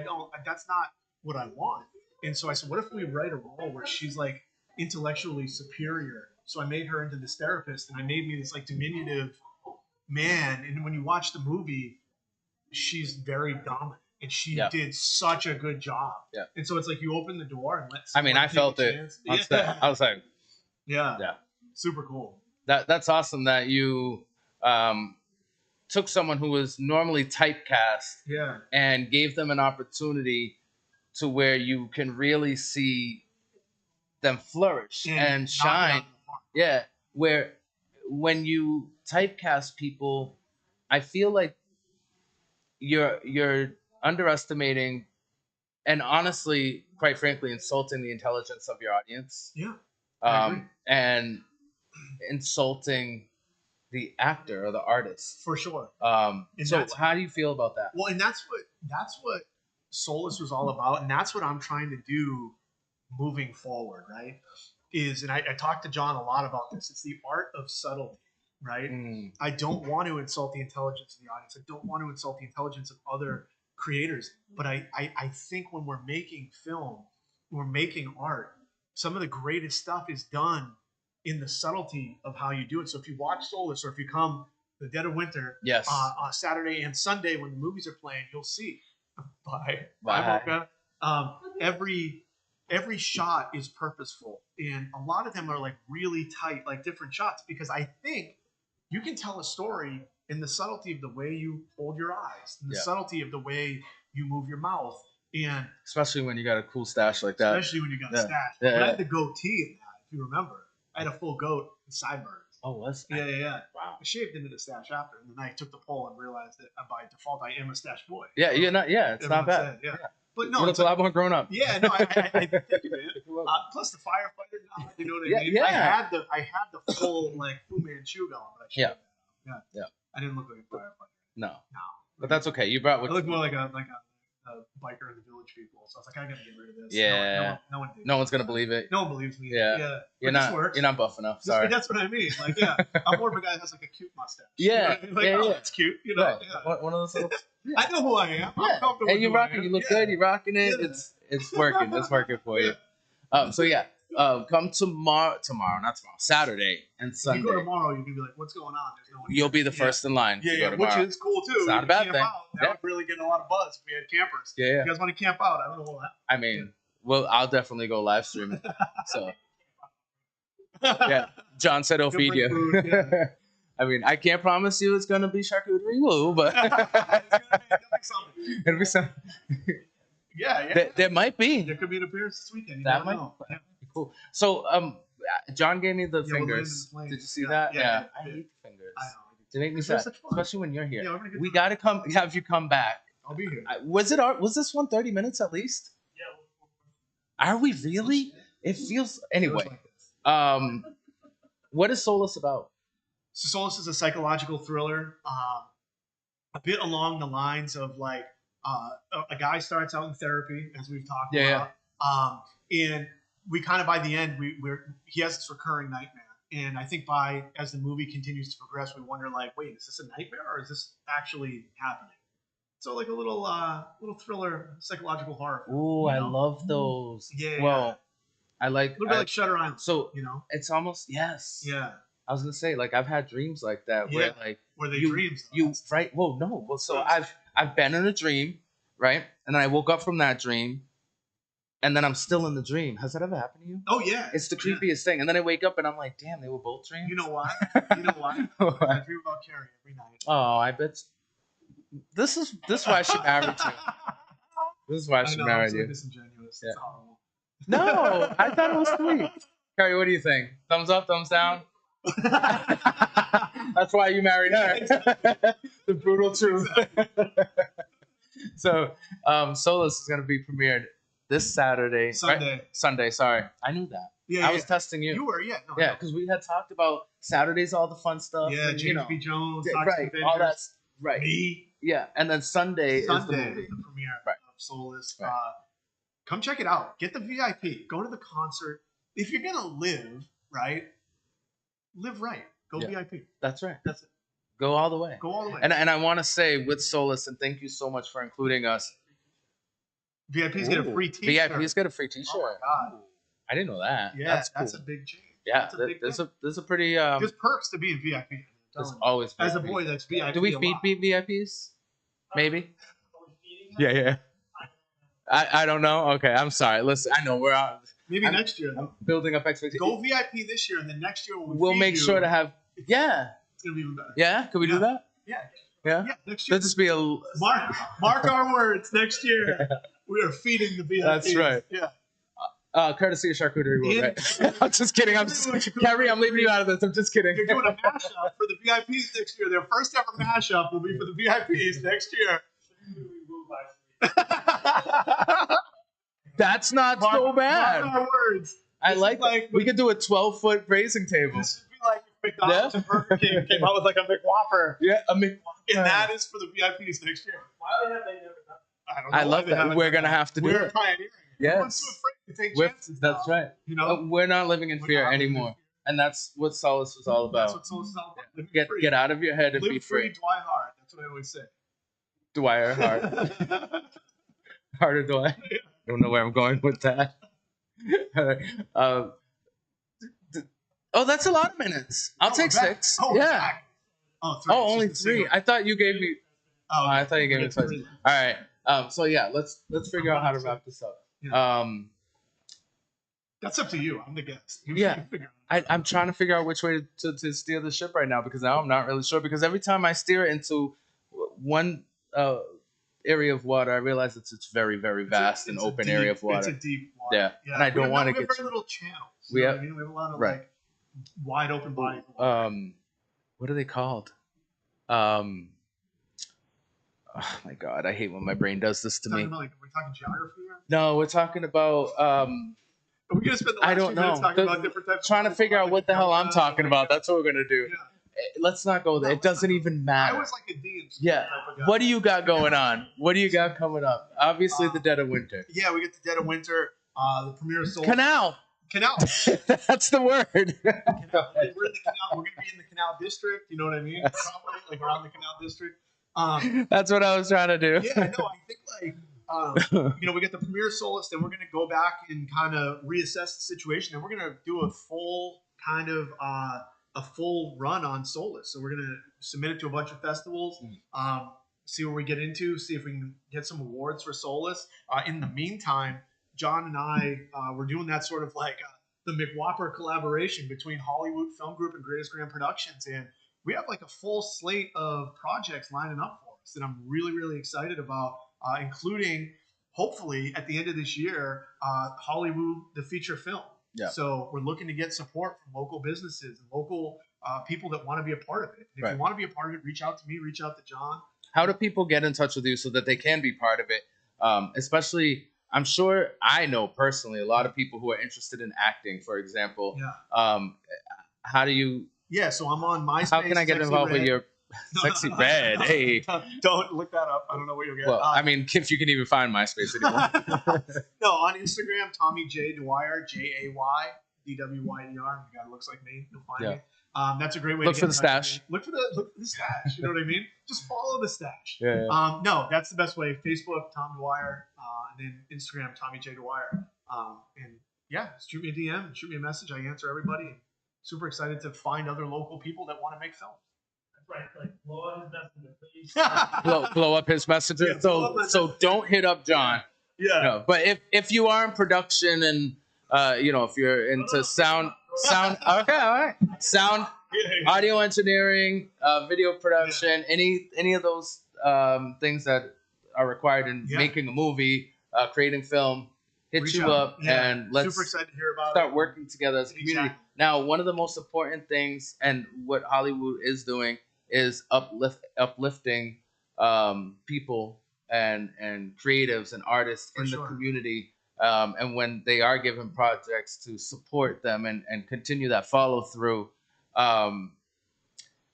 that's not what I want. And so I said, what if we write a role where she's like intellectually superior? So I made her into this therapist, and I made me this like diminutive man. And when you watch the movie, she's very dominant, and she Yeah. did such a good job. Yeah. And so it's like you open the door and let. I mean, someone I take felt a it chance. on set. I was like, Yeah. Yeah. Super cool. that's awesome that you took someone who was normally typecast Yeah. and gave them an opportunity to where you can really see them flourish and knock it out shine. of the park. Yeah, where when you typecast people, I feel like you're underestimating and honestly, quite frankly, insulting the intelligence of your audience. Yeah. I agree. And insulting the actor or the artist. For sure. So how do you feel about that? Well, and that's what Soulless was all about, and that's what I'm trying to do moving forward, right? And I talked to John a lot about this. It's the art of subtlety, right? I don't want to insult the intelligence of the audience. I don't want to insult the intelligence of other creators. But I think when we're making film, we're making art, some of the greatest stuff is done in the subtlety of how you do it. So if you watch Soulless, or if you come the dead of winter, yes, Saturday and Sunday when the movies are playing, you'll see. Bye, Mocha. Every shot is purposeful, and a lot of them are like really tight, like different shots, because I think you can tell a story in the subtlety of the way you hold your eyes, and the subtlety of the way you move your mouth, and especially when you got a cool stash like that. Especially when you got a stash. But I had the goatee in that, if you remember. I had a full goat and sideburns. Oh, was that? Yeah. Wow. I shaved into the stash after, and then I took the poll and realized that by default I am a stash boy. Yeah, you're not. Yeah, it's not bad. Said, but no, you look a lot more grown up. Yeah, no, I thank you, man. Plus the firefighter, you know what I mean? Yeah. I had the full like Fu Manchu going, but I shaved yeah. I didn't look like a firefighter. No. But that's okay. You brought. I look more like a biker in the Village People. So I was like, I gotta get rid of this. Yeah. No one's gonna believe it. No one believes me. Yeah. You're not buff enough. Sorry. That's what I mean. Like, I'm more of a guy that has like a cute mustache. Yeah. You know? Like, it's cute. You know. Right. Yeah. One of those little. I know who I am. I'm comfortable. And you're rocking. You look good. You're rocking it. Yeah. It's working. It's working for you. Come tomorrow, Saturday and Sunday. If you go tomorrow, you can be like, "What's going on?" There's no one. You'll be the first in line. Yeah, which is cool too. It's not a bad thing. That would really get a lot of buzz if we had campers. Yeah. You guys want to camp out? I don't know what. I mean, I'll definitely go live stream. So, yeah, John said he'll feed you. Food, yeah. I mean, I can't promise you it's gonna be charcuterie woo, but it'll be something. Yeah. There might be. There could be an appearance this weekend. That might be cool. So, John gave me the fingers. Did you see that? Yeah. I hate the fingers. I know. They make me sad, especially when you're here. Yeah, we gotta have you come back. I'll be here. Was this one 30 minutes at least? Yeah. Are we really? It feels anyway. What is Soulless about? So Soulless is a psychological thriller, a bit along the lines of like a guy starts out in therapy, as we've talked about, and we kind of by the end he has this recurring nightmare, and I think as the movie continues to progress, we wonder like, wait, is this a nightmare or is this actually happening? So like a little thriller, psychological horror film. Ooh, I love those. Yeah. Well, I like a little bit like Shutter Island. So it's almost Yeah. I was gonna say like I've had dreams like that where like were they dreams? Right? Well, no. Well, so I've been in a dream, right? And then I woke up from that dream, and then I'm still in the dream. Has that ever happened to you? Oh yeah. It's the creepiest thing. And then I wake up and I'm like, damn, they were both dreams. You know why? I dream about Carrie every night. Oh, I bet. This is why she married you. This is why she married you. Disingenuous. Yeah. It's horrible. No, I thought it was sweet. Carrie, what do you think? Thumbs up, thumbs down? That's why you married her. The brutal truth. So, Soulless is going to be premiered this Saturday. Sunday. Right? Sunday, sorry. I knew that. Yeah, I was testing you. You were, yeah. No, yeah, because we had talked about Saturdays, all the fun stuff. Yeah, and, James B. Jones, right, all that's right. Me. Yeah, and then Sunday is the movie. The premiere of Soulless. Right. Come check it out. Get the VIP. Go to the concert. If you're gonna live right, live right. Go VIP. That's right. That's it. Go all the way. Go all the way. And I want to say with Soulless, and thank you so much for including us. VIPs get a free T-shirt. VIPs get a free T-shirt. Oh my god! I didn't know that. Yeah, that's a big change. Yeah, there's a pretty. There's perks to being VIP. There's always as a boy that's VIP. Do we feed VIPs? Maybe. Yeah. I don't know. Okay, I'm sorry. Listen, I know we're out. Maybe next year. I'm building up expectations. Go VIP this year, and then next year we'll make sure to have. Yeah. It's gonna be even better. Yeah. Could we do that? Yeah. Yeah. Next year. Let's just be a mark our words. Next year, we are feeding the VIPs. That's right. Yeah. Courtesy of Charcuterie World, right? I'm just kidding. Carrie, I'm leaving you out of this. I'm just kidding. You're doing a mashup for the VIPs next year. Their first ever mashup will be for the VIPs next year. That's not Mark, so bad. Mark our words. I This like is like- that. We could do a 12-foot raising table. This would be like if McDonald's and Burger King came out with like a McWhopper, Yeah, I mean, and that is for the VIPs next year. Why have they never done? I don't know. I love why they that. haven't We're done gonna that. have to do We're it. pioneering. Yes. Everyone's too afraid to take We're- chances. that's now. right. You know, We're not living in We're fear not living in anymore, fear. and that's what Solace was all That's about. what Soul is all about. Living free. Get out of your head and Live be free, free. Dwight Hard. That's what I always say. Dwyer, harder Dwyer. I don't know where I'm going with that. All right. Oh, that's a lot of minutes. I'll take we're back. 6. Oh, we're yeah. back. Oh, 3. Oh, It's only just a 3. single. I thought you gave me. Oh, I thought you gave me it's twice. 3. All right. So yeah, let's figure out how to wrap this up. That's up to you. I'm the guest. You Yeah. figure it out. I'm trying to figure out which way to steer the ship right now because now I'm not really sure. Because every time I steer into one area of water, I realize it's very, very vast and It's a open deep- area of water. It's a deep water. Yeah. And I don't wanna We have get very little channels. We You know have- what I mean? We have a lot of right. like wide open bodies. of water. What are they called? Oh my god, I hate when my brain does this to Talking me. about, like, we're talking geography here. No, we're talking about Are we gonna spend the last I don't few minutes know. talking about different types? trying to of figure out what the hell I'm talking about. That's what we're gonna do. Yeah. Let's not go there. No, It doesn't even I matter. was like a DMC Yeah. type of guy. What do you got going on? What do you got coming up? Obviously, the dead of winter. Yeah, we get the dead of winter. The premiere of Soul. Canal. Canal. That's the word. We're in the canal. We're gonna be in the Canal District. You know what I mean? Probably like around the Canal District. That's what I was trying to do. Yeah, no, I think like we get the premiere of Solace, then we're gonna go back and kind of reassess the situation, and we're gonna do a full kind of a full run on Solace. So we're gonna submit it to a bunch of festivals, see where we get into, see if we can get some awards for Solace. In the meantime, John and I we're doing that sort of like the McWhopper collaboration between Hollywood Film Group and Greatest Grand Productions, and we have like a full slate of projects lining up for us that I'm really, really excited about, including hopefully at the end of this year, Hollywood, the feature film. Yeah. So we're looking to get support from local businesses and local people that want to be a part of it. If Right. you want to be a part of it, reach out to me, reach out to John. How do people get in touch with you so that they can be part of it? Especially, I'm sure I know personally a lot of people who are interested in acting, for example. Yeah. How do you? Yeah. So I'm on MySpace. How can I get Sexy involved Red. with your Sexy Red? Hey. Don't look that up. I don't know what you'll get. Well, I mean, if you can even find MySpace anymore. No, on Instagram, Tommy J. Dwyer, JAY, DWYER. The guy looks like me. You'll find me. That's a great way Look to for get the in touch with stash. me. Look for the stash. You know what I mean? Just follow the stash. Yeah. No, that's the best way. Facebook, Tom Dwyer, and then Instagram, Tommy J. Dwyer. And yeah, shoot me a DM, shoot me a message. I answer everybody. Super excited to find other local people that want to make films. Right, like blow out his messenger, please. blow up his messages. Yeah, blow up my So messages. don't hit up John. Yeah. No, but if you are in production and if you're into sound, okay, all right, sound, audio engineering, video production, any of those things that are required in Yeah. making a movie, creating film, hit Reach you out. up Yeah. and let's Super excited to hear about start it. working together as a community. Exactly. Now, one of the most important things and what Hollywood is doing is uplifting people and creatives and artists For in sure. the community. And when they are given projects to support them and continue that follow through,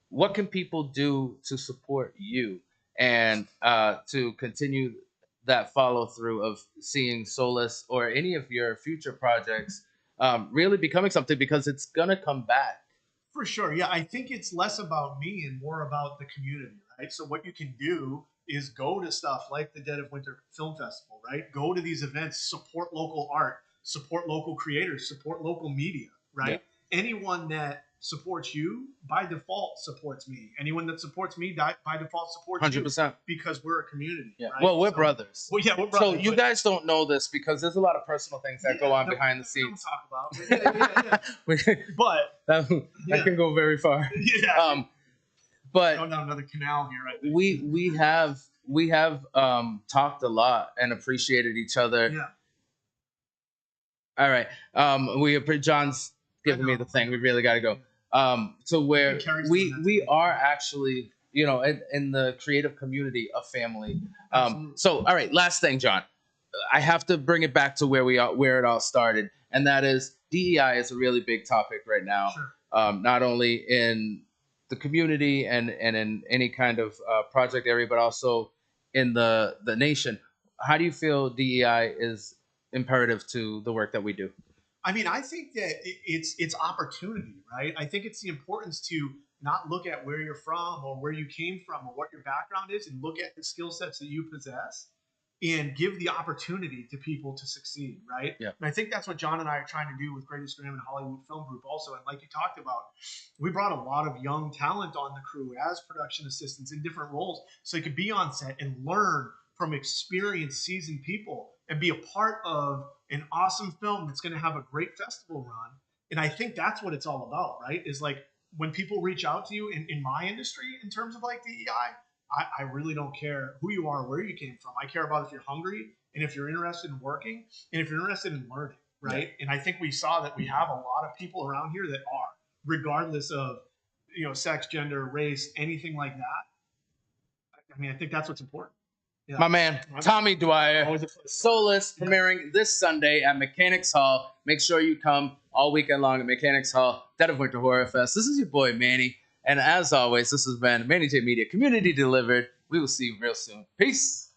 what can people do to support you and to continue that follow through of seeing Solace or any of your future projects really becoming something, because it's gonna come back. For sure. Yeah, I think it's less about me and more about the community, right? So what you can do is go to stuff like the Dead of Winter Film Festival, right? Go to these events, support local art, support local creators, support local media, right? Anyone that supports you by default supports me. Anyone that supports me by default supports 100%. you, because we're a community. Yeah. Right? Well, we're So- brothers. Well, yeah, we're So brothers. you but- guys don't know this because there's a lot of personal things that go on that behind the we don't scenes. talk about. Yeah. But that Yeah. can go very far. yeah, But going down another canal here, right? we have talked a lot and appreciated each other. Yeah. All right. John's giving me the thing. We really got to go. So where Carrie's we doing that we too. are actually, in the creative community, a family. Absolutely. So all right, last thing, John. I have to bring it back to where it all started, and that is DEI is a really big topic right now. Sure. Not only in the community and in any kind of project area, but also in the nation. How do you feel DEI is imperative to the work that we do? I mean, I think that it's opportunity, right? I think it's the importance to not look at where you're from or where you came from or what your background is, and look at the skill sets that you possess and give the opportunity to people to succeed, right? Yeah. And I think that's what John and I are trying to do with Greatest Graham and Hollywood Film Group also. And like you talked about, we brought a lot of young talent on the crew as production assistants in different roles, so you could be on set and learn from experienced, seasoned people and be a part of an awesome film that's going to have a great festival run. And I think that's what it's all about, right? Is like when people reach out to you in my industry in terms of like DEI, I really don't care who you are, where you came from. I care about if you're hungry and if you're interested in working and if you're interested in learning, right? Yeah. And I think we saw that we have a lot of people around here that are, regardless of sex, gender, race, anything like that. I mean, I think that's what's important. Yeah. My man, Tommy Dwyer, Always a pleasure. Soulless, premiering this Sunday at Mechanics Hall. Make sure you come all weekend long at Mechanics Hall, Dead of Winter Horror Fest. This is your boy, Manny. And as always, this has been Manny J Media Community Delivered. We will see you real soon. Peace.